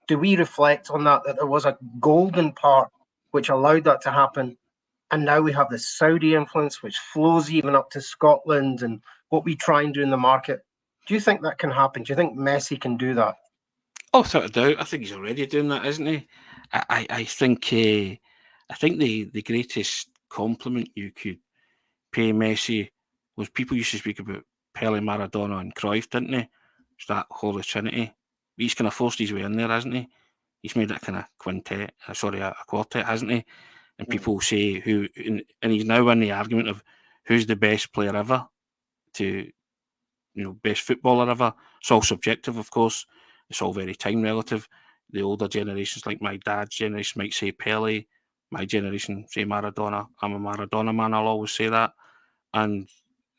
Do we reflect on that there was a golden part which allowed that to happen, and now we have the Saudi influence which flows even up to Scotland and what we try and do in the market? Do you think that can happen? Do you think Messi can do that? Oh, without a doubt. I think he's already doing that, isn't he? I think the greatest compliment you could pay Messi was people used to speak about Pele, Maradona, and Cruyff, didn't they? It's that Holy Trinity. He's kind of forced his way in there, hasn't he? He's made it kind of a quartet, hasn't he? And people say and he's now in the argument of who's the best player ever, best footballer ever. It's all subjective, of course. It's all very time relative. The older generations, like my dad's generation, might say Pele. My generation say Maradona. I'm a Maradona man. I'll always say that. And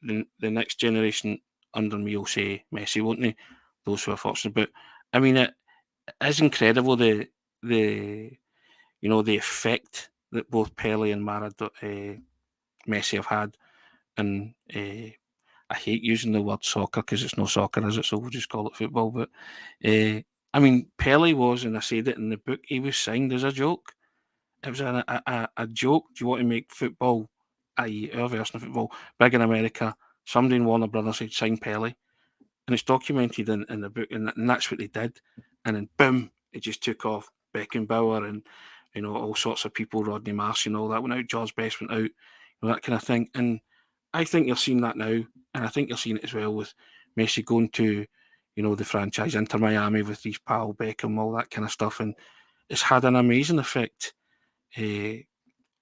the next generation under me will say Messi, won't they? Those who are fortunate. But I mean, it is incredible the effect that both Pele and Messi have had. And I hate using the word soccer because it's no soccer, is it? So we'll just call it football. But I mean, Pele was, and I said it in the book, he was signed as a joke. It was a joke. Do you want to make football, i.e. our version of football, big in America? Somebody in Warner Brothers said, sign Pele. And it's documented in the book, and that's what they did. And then, boom, it just took off. Beckenbauer and, all sorts of people, Rodney Marsh and all that went out. George Best went out, that kind of thing. And I think you're seeing that now. And I think you're seeing it as well with Messi going to, the franchise Inter Miami with his pal Beckham, all that kind of stuff. And it's had an amazing effect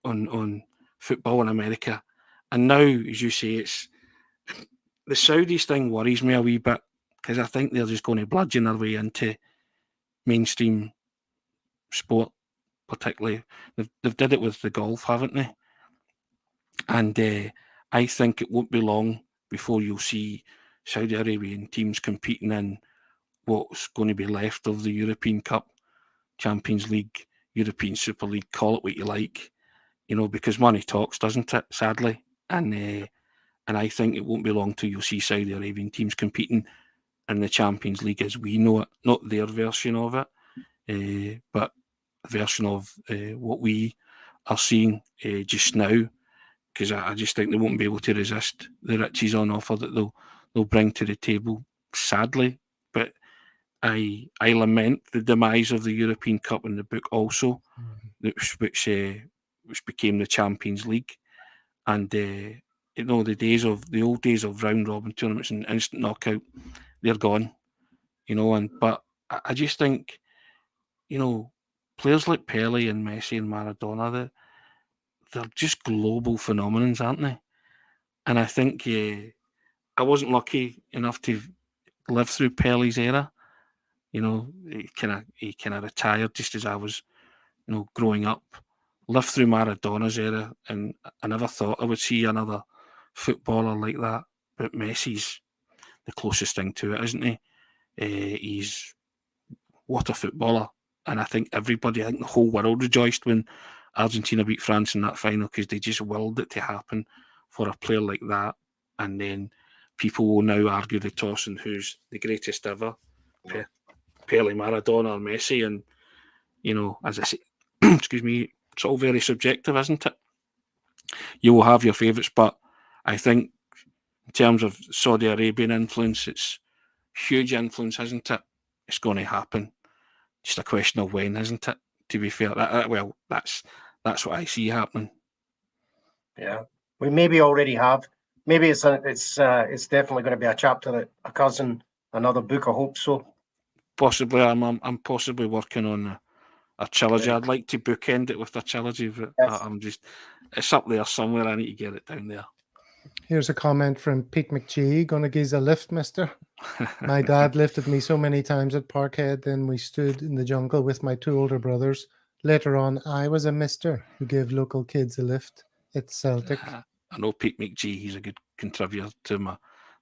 on football in America. And now, as you say, it's the Saudis thing worries me a wee bit because I think they're just going to bludgeon their way into mainstream sport, particularly. They've did it with the golf, haven't they? And I think it won't be long before you'll see Saudi Arabian teams competing in what's going to be left of the European Cup, Champions League, European Super League, call it what you like, because money talks, doesn't it, sadly? And I think it won't be long till you'll see Saudi Arabian teams competing in the Champions League as we know it, not their version of it, but a version of what we are seeing just now, because I just think they won't be able to resist the riches on offer that they'll bring to the table, sadly. But I lament the demise of the European Cup in the book also, which became the Champions League, and the old days of round robin tournaments and instant knockout, they're gone, but I just think, players like Pele and Messi and Maradona, they're just global phenomenons, aren't they? And I think I wasn't lucky enough to live through Pele's era. He kind of retired just as I was, growing up. Lived through Maradona's era, and I never thought I would see another footballer like that. But Messi's the closest thing to it, isn't he? He's what a footballer, and I think the whole world rejoiced when Argentina beat France in that final, because they just willed it to happen for a player like that. And then people will now argue the toss and who's the greatest ever, Pele, Maradona, or Messi. And as I say, excuse me, it's all very subjective, isn't it? You will have your favourites, but I think in terms of Saudi Arabian influence, it's huge influence, isn't it? It's going to happen. Just a question of when, isn't it? To be fair, that's what I see happening. Yeah, we maybe already have. Maybe it's definitely going to be a chapter that occurs in another book. I hope so. Possibly, I'm possibly working on a trilogy. I'd like to bookend it with a trilogy, but it's up there somewhere. I need to get it down there. Here's a comment from Pete McGee. Gonna give a lift, mister. My dad lifted me so many times at Parkhead, then we stood in the jungle with my two older brothers. Later on, I was a mister who gave local kids a lift. It's Celtic. I know Pete McGee, he's a good contributor to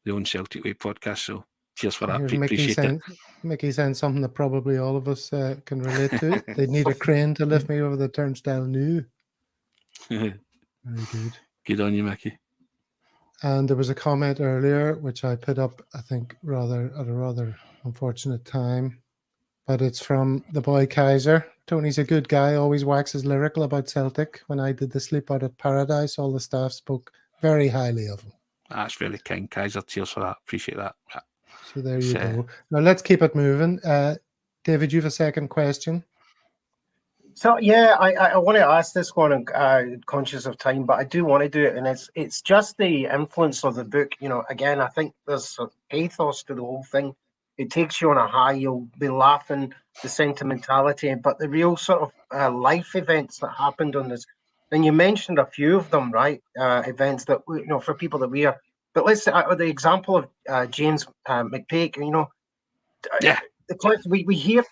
the own Celtic Way podcast, so cheers for that. Here's Appreciate it. Mickey saying something that probably all of us can relate to. They need a crane to lift me over the turnstile new. Very good. Good on you, Mickey. And there was a comment earlier, which I put up, I think, at a rather unfortunate time. But it's from the boy Kaiser. Tony's a good guy, always waxes lyrical about Celtic. When I did the Sleep Out at Paradise, all the staff spoke very highly of him. That's very kind, Kaiser. Cheers for that. Appreciate that. So there you go. Now let's keep it moving. David, you have a second question? So yeah, I want to ask this one. I'm conscious of time, but I do want to do it, and it's just the influence of the book. Again, I think there's a pathos to the whole thing. It takes you on a high. You'll be laughing, the sentimentality, but the real sort of life events that happened on this. And you mentioned a few of them, right? Events that for people that we are. But let's say the example of James McPake. Yeah. We hear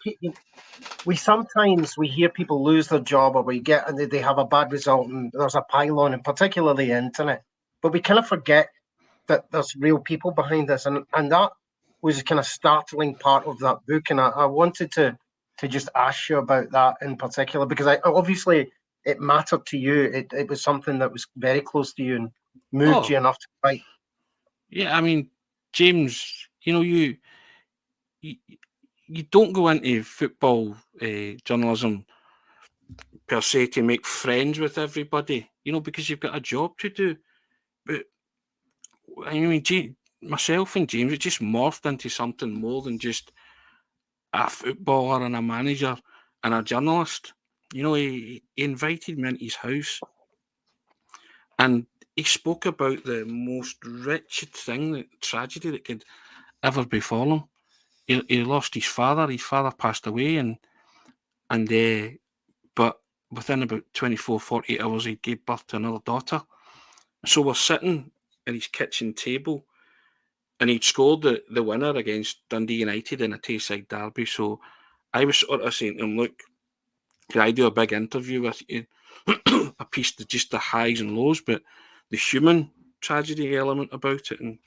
sometimes hear people lose their job, or they have a bad result and there's a pile-on, and particularly the internet. But we kind of forget that there's real people behind this, and that was a kind of startling part of that book. And I wanted to just ask you about that in particular, because obviously it mattered to you. It was something that was very close to you and moved you enough to write. Yeah, I mean, James, you don't go into football journalism per se to make friends with everybody, because you've got a job to do. But I mean, myself and James, it just morphed into something more than just a footballer and a manager and a journalist. He invited me into his house, and he spoke about the most wretched tragedy that could ever befall him. He lost his father. His father passed away, but within about 24, 48 hours, he gave birth to another daughter. So we're sitting at his kitchen table, and he'd scored the winner against Dundee United in a Tayside derby. So I was sort of saying to him, look, can I do a big interview with you? A piece to just the highs and lows, but the human tragedy element about it. And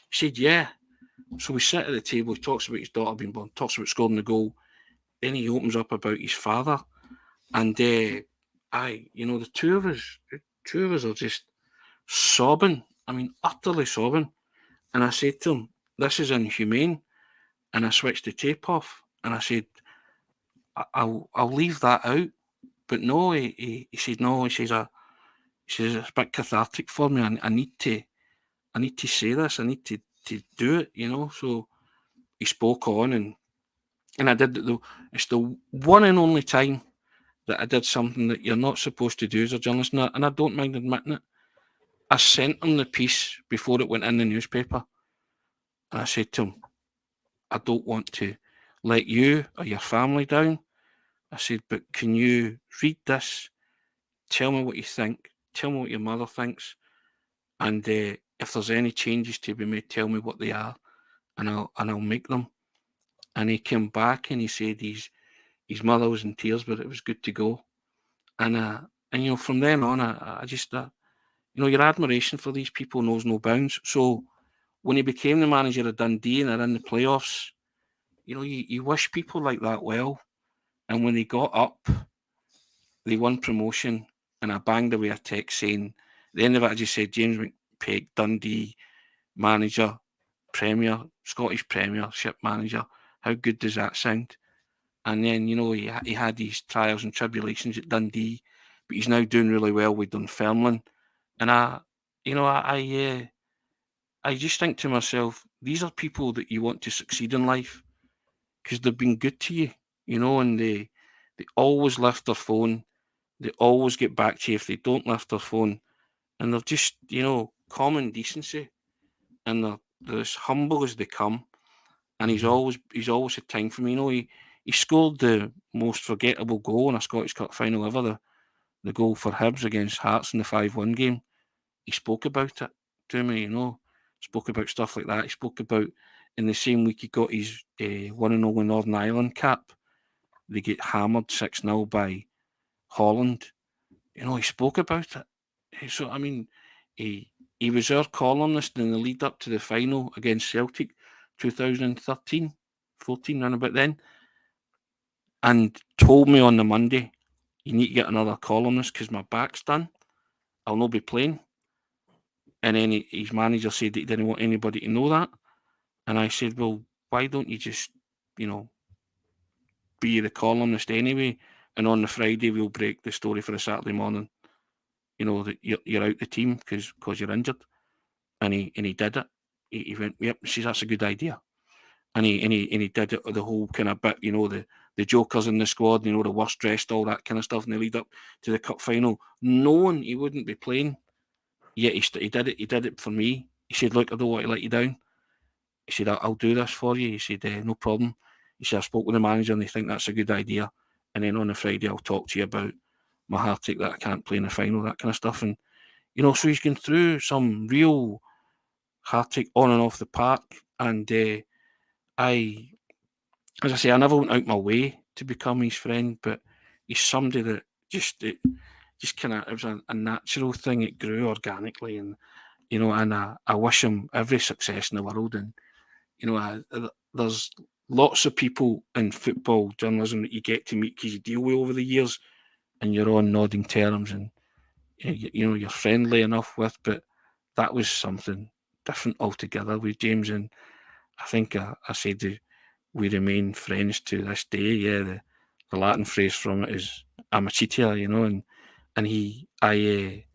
he said, yeah. So we sit at the table, he talks about his daughter being born, talks about scoring the goal. Then he opens up about his father. And the two of us are just sobbing. I mean, utterly sobbing. And I said to him, this is inhumane. And I switched the tape off. And I said, I'll leave that out. But no, he said, no, he says, it's a bit cathartic for me. I need to say this. I need to do it, So he spoke on, and I did it. It's the one and only time that I did something that you're not supposed to do as a journalist, and I don't mind admitting it. I sent him the piece before it went in the newspaper, and I said to him, I don't want to let you or your family down. I said, but can you read this? Tell me what you think. Tell me what your mother thinks. And if there's any changes to be made, tell me what they are, and I'll make them. And he came back and he said his mother was in tears, but it was good to go. And you know, from then on, I just you know, your admiration for these people knows no bounds. So when he became the manager of Dundee and they're in the playoffs, you know, you wish people like that well. And when they got up, they won promotion, and I banged away a text saying, at the end of it, I just said, James McPeak, Dundee manager, Premier, Scottish Premiership manager. How good does that sound? And then, you know, he had these trials and tribulations at Dundee, but he's now doing really well with Dunfermline. And I just think to myself, these are people that you want to succeed in life because they've been good to you, you know, and they always lift their phone. They always get back to you if they don't lift their phone. And they're just, you know, common decency. And they're as humble as they come. And he's always had time for me. You know, he scored the most forgettable goal in a Scottish Cup final ever, the goal for Hibs against Hearts in the 5-1 game. He spoke about it to me, you know, spoke about stuff like that. He spoke about in the same week he got his one and only Northern Ireland cap. They get hammered 6-0 by Holland. You know, he spoke about it. So, I mean, he was our columnist in the lead up to the final against Celtic 2013, 14, around about then, and told me on the Monday, you need to get another columnist because my back's done. I'll not be playing. And then his manager said that he didn't want anybody to know that. And I said, well, why don't you just, you know, be the columnist anyway? And on the Friday, we'll break the story for the Saturday morning, you know, that you're out the team because you're injured. And he did it. He went, yep, see, that's a good idea. And he did it, the whole kind of bit, you know, the jokers in the squad, you know, the worst dressed, all that kind of stuff in the lead up to the cup final, knowing he wouldn't be playing. Yet he did it. He did it for me. He said, look, I don't want to let you down. He said, I'll do this for you. He said, no problem. He said, I spoke with the manager and they think that's a good idea. And then on the Friday, I'll talk to you about my heartache that I can't play in the final, that kind of stuff. And, you know, so he's gone through some real heartache on and off the park. And as I say, I never went out my way to become his friend, but he's somebody that just kind of, it was a natural thing. It grew organically, and, you know, and I wish him every success in the world. And, you know, there's lots of people in football journalism that you get to meet because you deal with over the years, and you're on nodding terms, and you know, you're friendly enough with. But that was something different altogether with James, and I think I said we remain friends to this day. Yeah, the Latin phrase from it is amicitia, you know, and I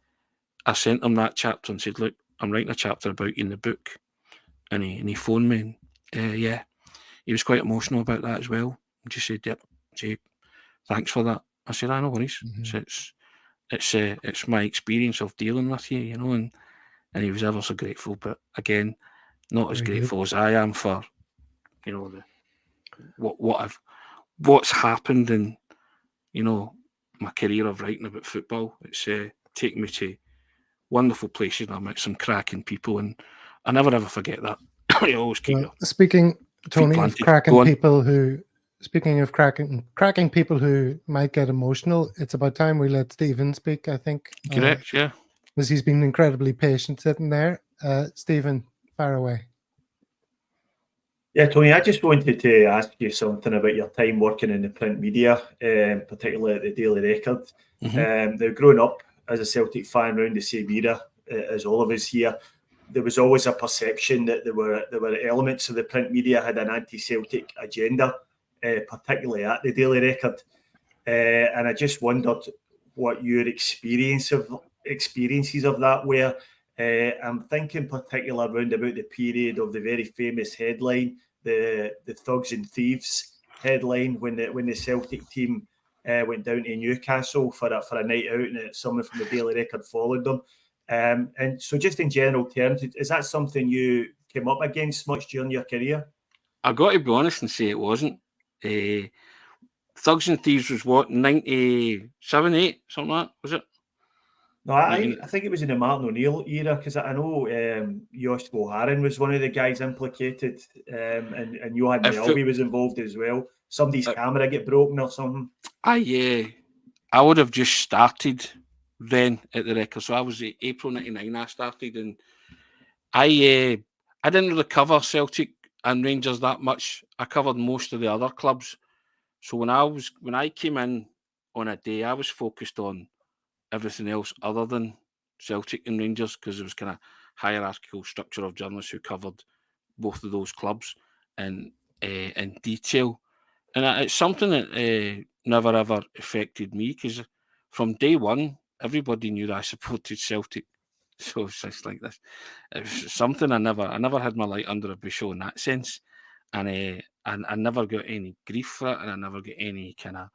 sent him that chapter and said, look, I'm writing a chapter about you in the book, and he phoned me, and yeah, he was quite emotional about that as well. He just said, yep, Jake, thanks for that. I said, I no worries. Mm-hmm. It's my experience of dealing with you, you know, and he was ever so grateful. But again, not as grateful as I am for, you know, what's happened in, you know, my career of writing about football. It's taken me to wonderful places. I met some cracking people, and I never ever forget that. I always keep speaking, Tony, of cracking people who. Speaking of cracking people who might get emotional, it's about time we let Stephen speak, I think. Correct, yeah. Because he's been incredibly patient sitting there. Stephen, fire away. Yeah, Tony, I just wanted to ask you something about your time working in the print media, particularly at the Daily Record. Mm-hmm. Now, growing up as a Celtic fan around the same era as all of us here, there was always a perception that there were elements of the print media had an anti-Celtic agenda, particularly at the Daily Record. And I just wondered what your experiences of that were. I'm thinking particularly around about the period of the very famous headline, the Thugs and Thieves headline when the Celtic team went down to Newcastle for a night out, and someone from the Daily Record followed them. And so, just in general terms, is that something you came up against much during your career? I got to be honest and say it wasn't. Thugs and Thieves was what, 97, 8, something like that, was it? No, I think it was in the Martin O'Neill era, because I know Josh Boharan was one of the guys implicated, and Johan Melby was involved as well. Somebody's camera get broken or something. I would have just started then at the Record. So I was April 99 I started, and I didn't really cover Celtic and Rangers that much. I covered most of the other clubs. So when I came in on a day, I was focused on everything else other than Celtic and Rangers, because there was kind of hierarchical structure of journalists who covered both of those clubs in detail. And it's something that never ever affected me, because from day one, everybody knew that I supported Celtic. So it's just like this. It was something I never had my light under a bushel in that sense. And I never got any grief for it, and I never got any kind of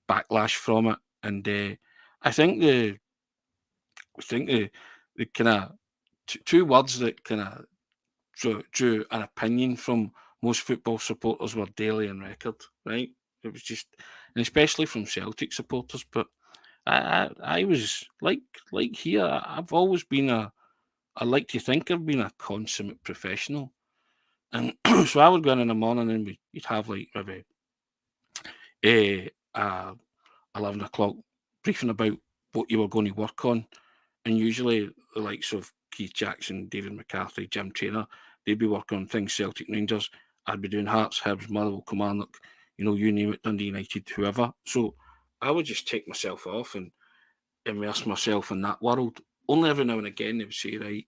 backlash from it. And I think the kind of two words that kind of drew an opinion from most football supporters were daily and record, right? It was just, and especially from Celtic supporters. But I was like here. I've always been I like to think I've been a consummate professional, and so I would go in the morning and you'd have like maybe 11 o'clock briefing about what you were going to work on, and usually the likes of Keith Jackson, David McCarthy, Jim Traynor, they'd be working on things Celtic, Rangers. I'd be doing Hearts, Hibs, Motherwell, Kilmarnock, you name it, Dundee United, whoever. So I would just take myself off and immerse myself in that world. Only every now and again they would say, right,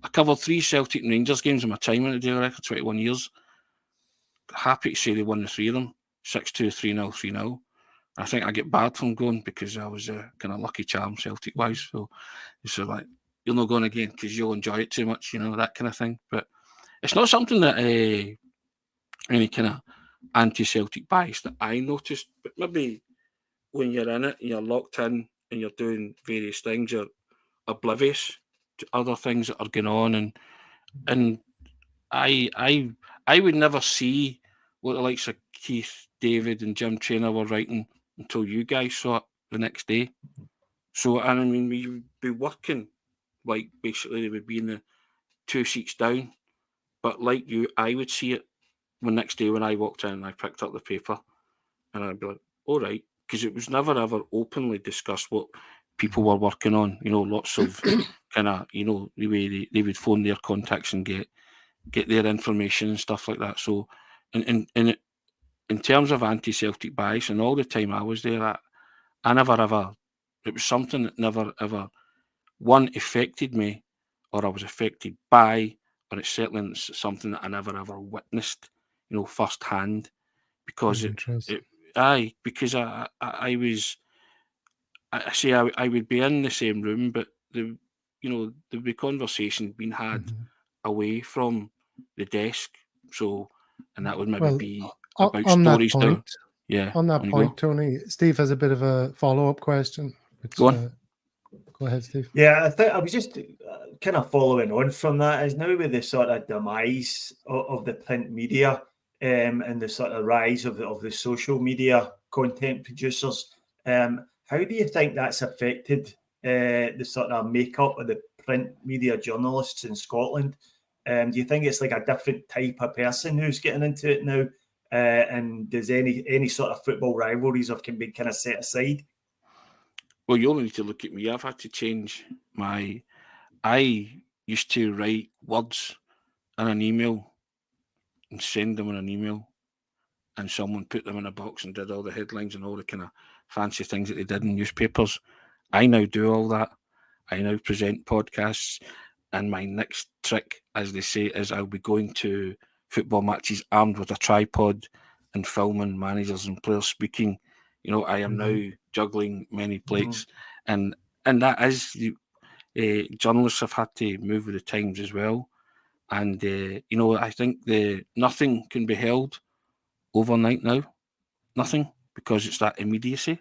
I covered 3 Celtic and Rangers games in my time in the Daily Record, 21 years. Happy to say they won the 3 of them, 6-2, 3-0, 3-0. I think I get barred from going because I was a kind of lucky charm Celtic-wise. So it's like, you're not going again because you'll enjoy it too much, that kind of thing. But it's not something that any kind of anti-Celtic bias that I noticed. But maybe when you're in it and you're locked in and you're doing various things, you're oblivious to other things that are going on. And I would never see what the likes of Keith, David and Jim Traynor were writing until you guys saw it the next day. So, and I mean, we would be working, like basically they would be in the 2 seats down. But like you, I would see it the next day when I walked in and I picked up the paper, and I'd be like, all right, because it was never ever openly discussed what people were working on. Lots of kind of, the way they would phone their contacts and get their information and stuff like that. So in terms of anti-Celtic bias, and all the time I was there, I never ever, it was something that never ever, one, affected me, or I was affected by, or it's certainly something that I never ever witnessed, firsthand, because because I was, I would be in the same room, but there'd be conversation being had away from the desk. So, and that would maybe be about stories. On that point, Tony, Steve has a bit of a follow-up question. Go on. Go ahead, Steve. Yeah, I think I was just kind of following on from that. Is now with the sort of demise of the print media and the sort of rise of the social media content producers, how do you think that's affected the sort of makeup of the print media journalists in Scotland? Do you think it's like a different type of person who's getting into it now? And does any sort of football rivalries can be kind of set aside? Well, you only need to look at me. I've had to change I used to write words in an email and send them in an email, and someone put them in a box and did all the headlines and all the kind of fancy things that they did in newspapers. I now do all that. I now present podcasts, and my next trick, as they say, is I'll be going to football matches armed with a tripod and filming managers and players speaking. I am now juggling many plates, and that is journalists have had to move with the times as well. And, I think nothing can be held overnight now. Nothing, because it's that immediacy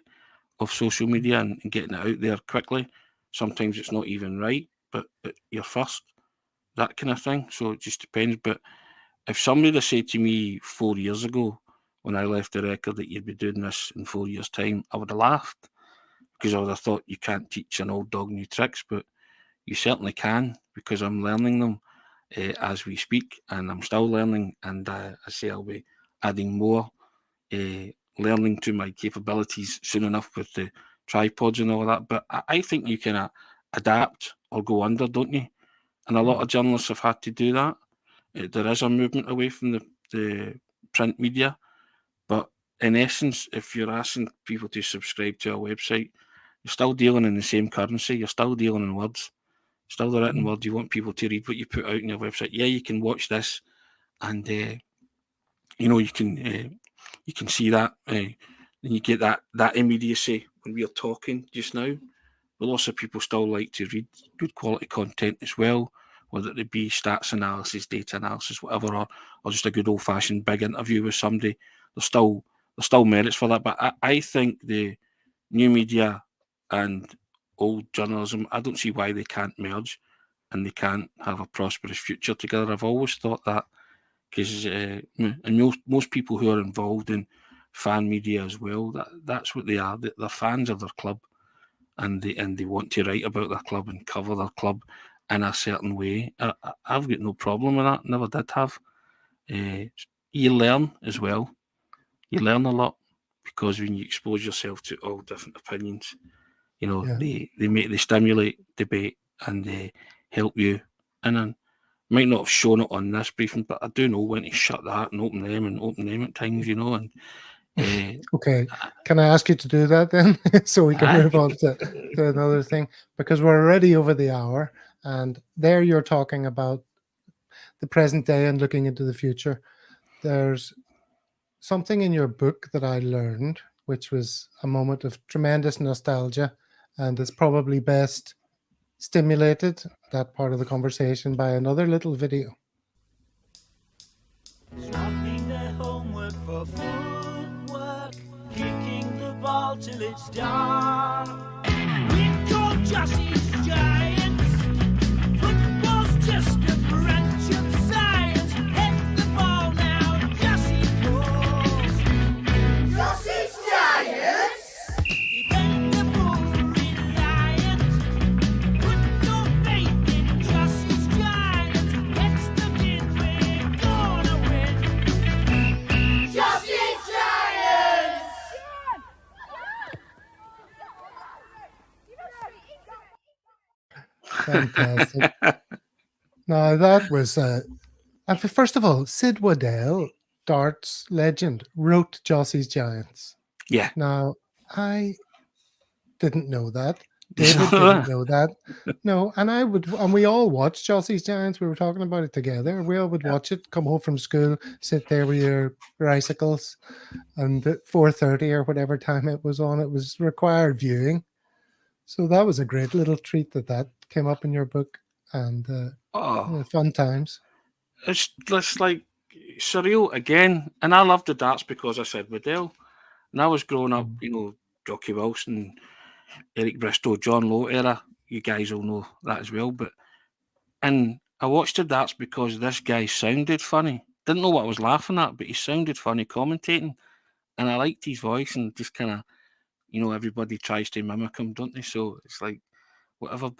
of social media and getting it out there quickly. Sometimes it's not even right, but you're first, that kind of thing. So it just depends. But if somebody had said to me 4 years ago when I left the record that you'd be doing this in 4 years' time, I would have laughed, because I would have thought you can't teach an old dog new tricks, but you certainly can, because I'm learning them as we speak, and I'm still learning, and I say I'll be adding more learning to my capabilities soon enough with the tripods and all that. But I think you can adapt or go under, don't you? And a lot of journalists have had to do that. There is a movement away from the print media, but in essence, if you're asking people to subscribe to a website, you're still dealing in the same currency. You're still dealing in words, still the written word. You want people to read what you put out on your website. Yeah, you can watch this, and you can see that, and you get that immediacy when we are talking just now. But lots of people still like to read good quality content as well, whether it be stats analysis, data analysis, whatever, or just a good old fashioned big interview with somebody. There's still merits for that. But I think the new media and old journalism, I don't see why they can't merge and they can't have a prosperous future together. I've always thought that, because and most people who are involved in fan media as well, that's what they are. They're fans of their club, and they want to write about their club and cover their club in a certain way. I've got no problem with that. Never did have. You learn as well. You learn a lot, because when you expose yourself to all different opinions, they stimulate debate, and they help you. And then might not have shown it on this briefing, but I do know when to shut that and open them at times, and okay, can I ask you to do that then, so we can move on to another thing, because we're already over the hour, and there you're talking about the present day and looking into the future. There's something in your book that I learned, which was a moment of tremendous nostalgia, and it's probably best stimulated, that part of the conversation, by another little video. Swapping their homework for footwork, kicking the ball till it's dark. We've called Jossie's Giants. Football's just a branch of science. Hit the ball now, Jossie goes. Jossie's Giants. Dependable, reliant. Put your faith in Jossie's Giants. It's the kid we're gonna win. Jossie's Giants. Fantastic. Now that was first of all, Sid Waddell, darts legend, wrote Jossie's Giants. yeah. Now I didn't know that. David didn't know that. No, and we all watched Jossie's Giants. We were talking about it together. We all would watch it, come home from school, sit there with your bicycles, and at 4:30 or whatever time it was on, it was required viewing. So that was a great little treat that came up in your book, and fun times. It's like surreal again. And I love the darts because I said Waddell. And I was growing up, Jockey Wilson, Eric Bristow, John Lowe era. You guys all know that as well. And I watched the darts because this guy sounded funny. Didn't know what I was laughing at, but he sounded funny commentating. And I liked his voice, and just kind of, everybody tries to mimic him, don't they? So it's like, whatever.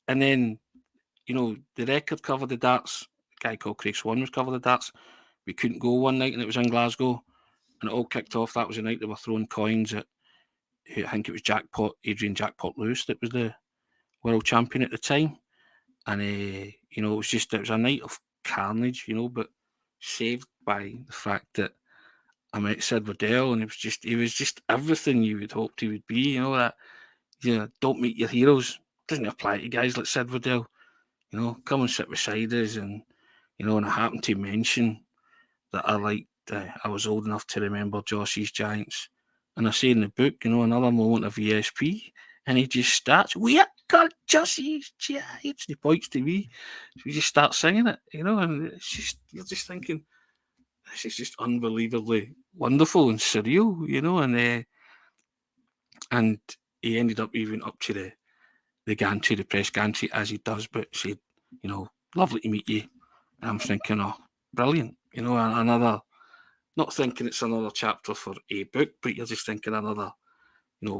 And then, the record covered the darts. A guy called Craig Swan was covered the darts. We couldn't go one night, and it was in Glasgow. And it all kicked off. That was the night they were throwing coins at, I think it was Adrian Jackpot Lewis, that was the world champion at the time. And, it was a night of carnage, but saved by the fact that I met Sid Waddell, and he was just everything you would hoped he would be, don't meet your heroes. Doesn't apply to guys like Sid Waddell, come and sit beside us, and, and I happened to mention that I was old enough to remember Jossie's Giants. And I say in the book, another moment of ESP, and he just starts, got Jussie's Chives. He points to me. So we just start singing it, and it's just, you're just thinking, this is just unbelievably wonderful and surreal, and he ended up even up to the gantry, the press gantry, as he does, but said, lovely to meet you. And I'm thinking, oh, brilliant, another, not thinking it's another chapter for a book, but you're just thinking another,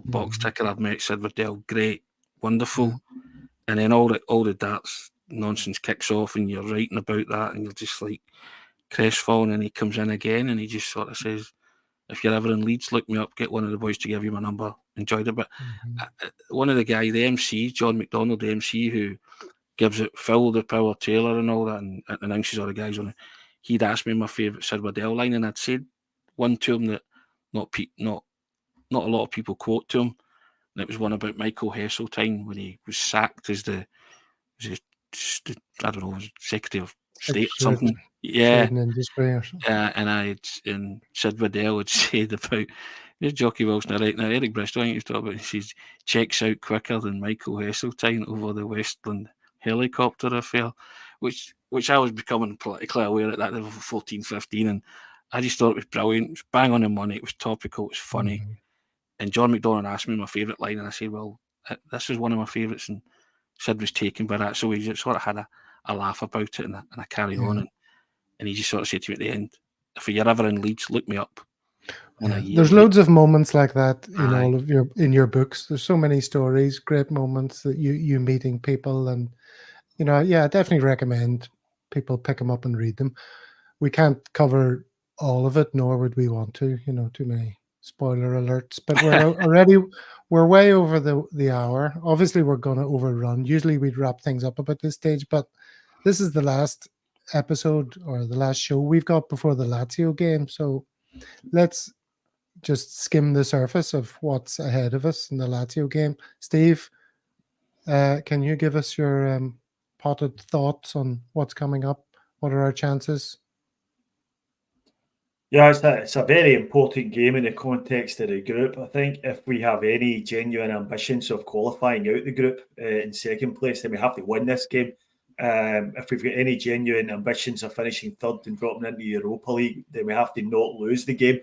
box ticker. I've met Sid Waddell, great, wonderful. And then all the darts nonsense kicks off, and you're writing about that, and you're just like crestfallen. And he comes in again, and he just sort of says, if you're ever in Leeds, look me up, get one of the boys to give you my number. Enjoyed it. But one of the guys, the MC, John McDonald, the MC, who gives it Phil the Power Taylor and all that, and announces all the guys on it, he'd asked me my favourite Sid Waddell line, and I'd said one to him that not a lot of people quote to him, and it was one about Michael Heseltine when he was sacked as the I don't know, Secretary of State or something. Yeah. Trade and industry or something. And Sid Waddell had said about Jockey Wilson, right now, Eric Bristol, I think he was talking about, he says, checks out quicker than Michael Heseltine over the Westland helicopter affair, which I was becoming politically aware at that level for 14, 15, and I just thought it was brilliant. It was bang on the money, it was topical, it was funny. And John McDonald asked me my favourite line, and I said, well, this is one of my favourites, and Sid was taken by that, so we just sort of had a laugh about it, and I carry on, and he just sort of said to me at the end, if you're ever in Leeds, look me up. There's loads of moments like that in all of your books. There's so many stories, great moments that you meeting people, and I definitely recommend people pick them up and read them. We can't cover all of it, nor would we want to. Too many spoiler alerts. But we're way over the hour. Obviously, we're going to overrun. Usually, we'd wrap things up about this stage, but this is the last episode or the last show we've got before the Lazio game. So let's just skim the surface of what's ahead of us in the Lazio game. Steve, can you give us your potted thoughts on what's coming up? What are our chances? Yeah, it's a very important game in the context of the group. I think if we have any genuine ambitions of qualifying out the group in second place, then we have to win this game. If we've got any genuine ambitions of finishing third and dropping into the Europa League, then we have to not lose the game.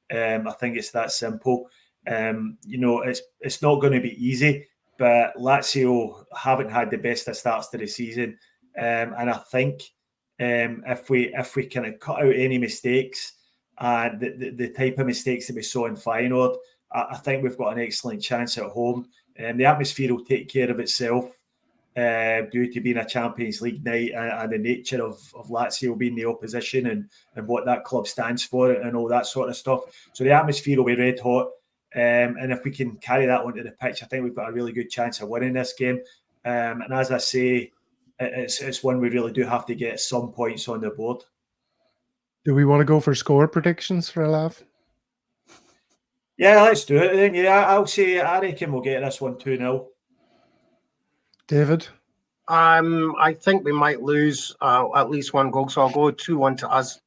I think it's that simple. It's not going to be easy, but Lazio haven't had the best of starts to the season, and I think if we kind of cut out any mistakes and the type of mistakes that we saw in Feyenoord, I think we've got an excellent chance at home. The atmosphere will take care of itself due to being a Champions League night and the nature of Lazio being the opposition and what that club stands for and all that sort of stuff. So the atmosphere will be red hot. And if we can carry that onto the pitch, I think we've got a really good chance of winning this game. And as I say, it's one we really do have to get some points on the board. Do we want to go for score predictions for a laugh? Yeah, let's do it then. Yeah, I reckon we'll get this one 2-0. David? I think we might lose at least one goal, so I'll go 2-1 to us.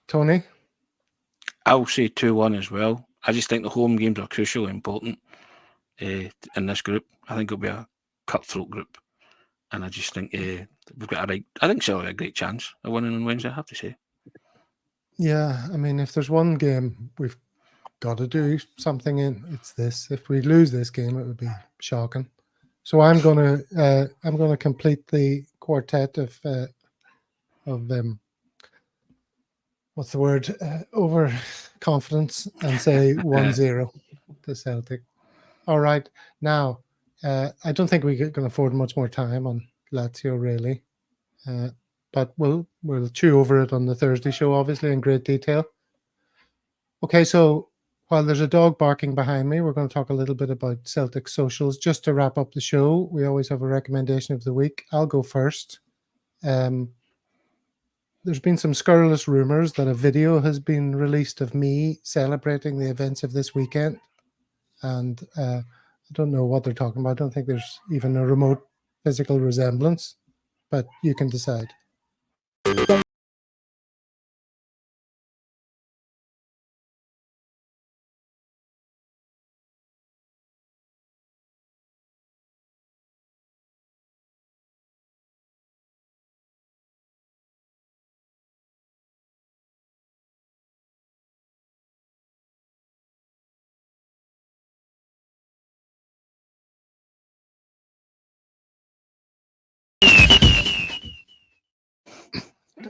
Tony? I'll say 2-1 as well. I just think the home games are crucially important in this group. I think it'll be a cutthroat group. And I just think we've got I think Celtic a great chance of winning on Wednesday, I have to say. Yeah, I mean, if there's one game we've got to do something in, it's this. If we lose this game, it would be shocking. So I'm gonna complete the quartet of what's the word, overconfidence, and say 1-0 to Celtic. All right, now I don't think we can afford much more time on Lazio really, but we'll chew over it on the Thursday show, obviously in great detail. Okay, so while there's a dog barking behind me, we're going to talk a little bit about Celtic socials. Just to wrap up the show, we always have a recommendation of the week. I'll go first. There's been some scurrilous rumours that a video has been released of me celebrating the events of this weekend. And I don't know what they're talking about. I don't think there's even a remote physical resemblance, but you can decide.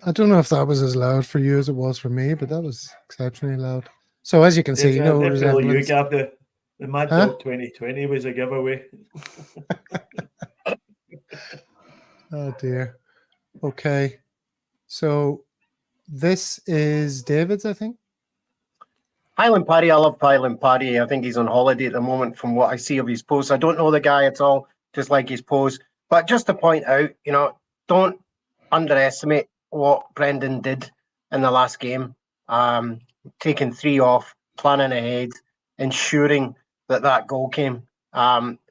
I don't know if that was as loud for you as it was for me, but that was exceptionally loud. So as you can see, no Definitely you, resemblance. Gav. The Mad Huh? Dog 2020 was a giveaway. Oh dear. Okay. So this is David's, I think. Highland Paddy, I love Highland Paddy. I think he's on holiday at the moment from what I see of his posts. I don't know the guy at all, just like his posts. But just to point out, don't underestimate what Brendan did in the last game. Taking 3 off, planning ahead, ensuring that goal came.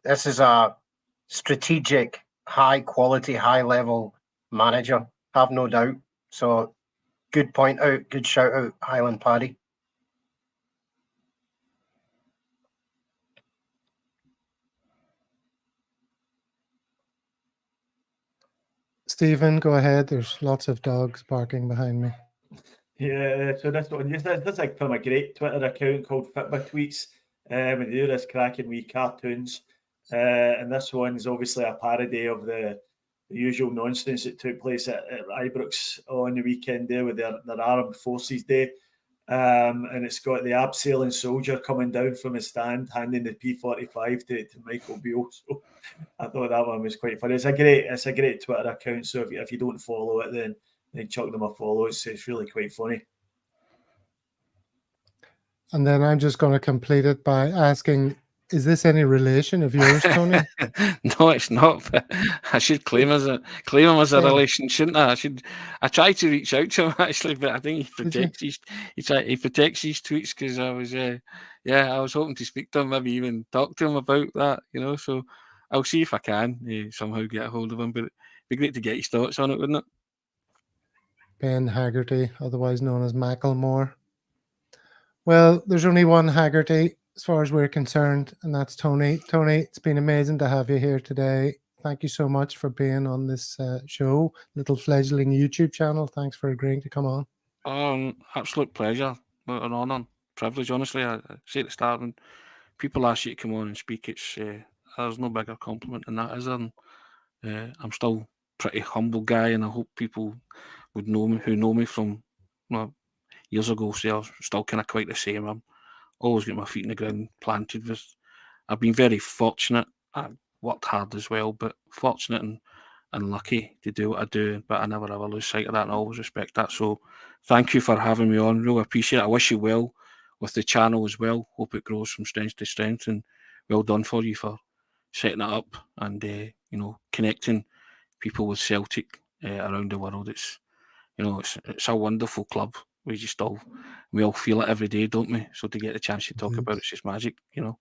This is a strategic, high quality, high level manager, have no doubt. So good point out, good shout out, Highland Paddy. Stephen, go ahead. There's lots of dogs barking behind me. Yeah, so this one, this is like from a great Twitter account called Fitba Tweets. And they do this cracking wee cartoons. And this one's obviously a parody of the usual nonsense that took place at Ibrox on the weekend there with their Armed Forces Day. And it's got the abseiling soldier coming down from his stand, handing the P45 to Michael Beale. So I thought that one was quite funny. It's a great Twitter account. So if you don't follow it, then chuck them a follow. It's really quite funny. And then I'm just going to complete it by asking, is this any relation of yours, Tony? No, it's not. But I should claim him as a relation, shouldn't I? I tried to reach out to him actually, but I think he protects his tweets because I was I was hoping to speak to him, maybe even talk to him about that, So I'll see if I can somehow get a hold of him. But it'd be great to get his thoughts on it, wouldn't it? Ben Hagerty, otherwise known as Macklemore. Well, there's only one Hagerty as far as we're concerned, and that's Tony. Tony, it's been amazing to have you here today. Thank you so much for being on this show, little fledgling YouTube channel. Thanks for agreeing to come on. Absolute pleasure. An honour, privilege, honestly. I say at the start, when people ask you to come on and speak, it's there's no bigger compliment than that, is there? I'm still a pretty humble guy, and I hope people would know me, who know me from years ago, say I'm still kind of quite the same. I'm always got my feet in the ground, planted with. I've been very fortunate. I worked hard as well, but fortunate and lucky to do what I do. But I never ever lose sight of that, and I always respect that. So thank you for having me on. Really appreciate it. I wish you well with the channel as well. Hope it grows from strength to strength, and well done for you for setting it up and connecting people with Celtic around the world. It's it's a wonderful club. We all feel it every day, don't we? So to get the chance to talk about it's just magic, Well,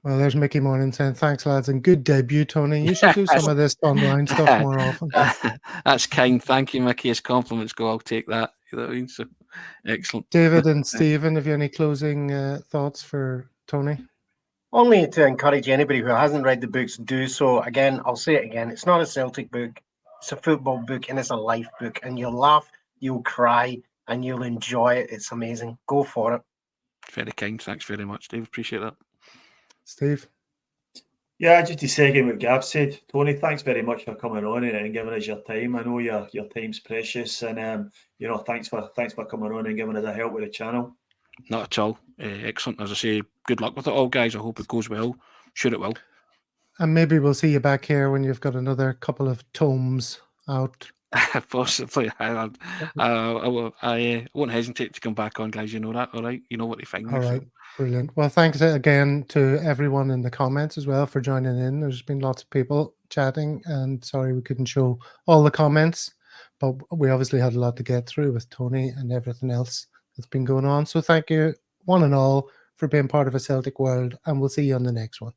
there's Mickey Morning saying, thanks, lads, and good debut, Tony. You should do some of this online stuff more often. That's kind. Thank you, Mickey. As compliments go, I'll take that. You know what I mean? So, excellent. David and Stephen, have you any closing thoughts for Tony? Only to encourage anybody who hasn't read the books, do so. Again, I'll say it again. It's not a Celtic book. It's a football book, and it's a life book. And you'll laugh, you'll cry, and you'll enjoy it. It's amazing. Go for it. Very kind. Thanks very much, Dave. Appreciate that. Steve? Yeah, just to second what Gav said, Tony, thanks very much for coming on and giving us your time. I know your time's precious, and thanks for coming on and giving us a help with the channel. Not at all. Excellent. As I say, good luck with it all, guys. I hope it goes well. Sure it will. And maybe we'll see you back here when you've got another couple of tomes out. Possibly. I won't hesitate to come back on, guys. You know that, all right? You know what to find me. All right. Brilliant. Well, thanks again to everyone in the comments as well for joining in. There's been lots of people chatting, and sorry we couldn't show all the comments, but we obviously had a lot to get through with Tony and everything else that's been going on. So thank you, one and all, for being part of a Celtic world, and we'll see you on the next one.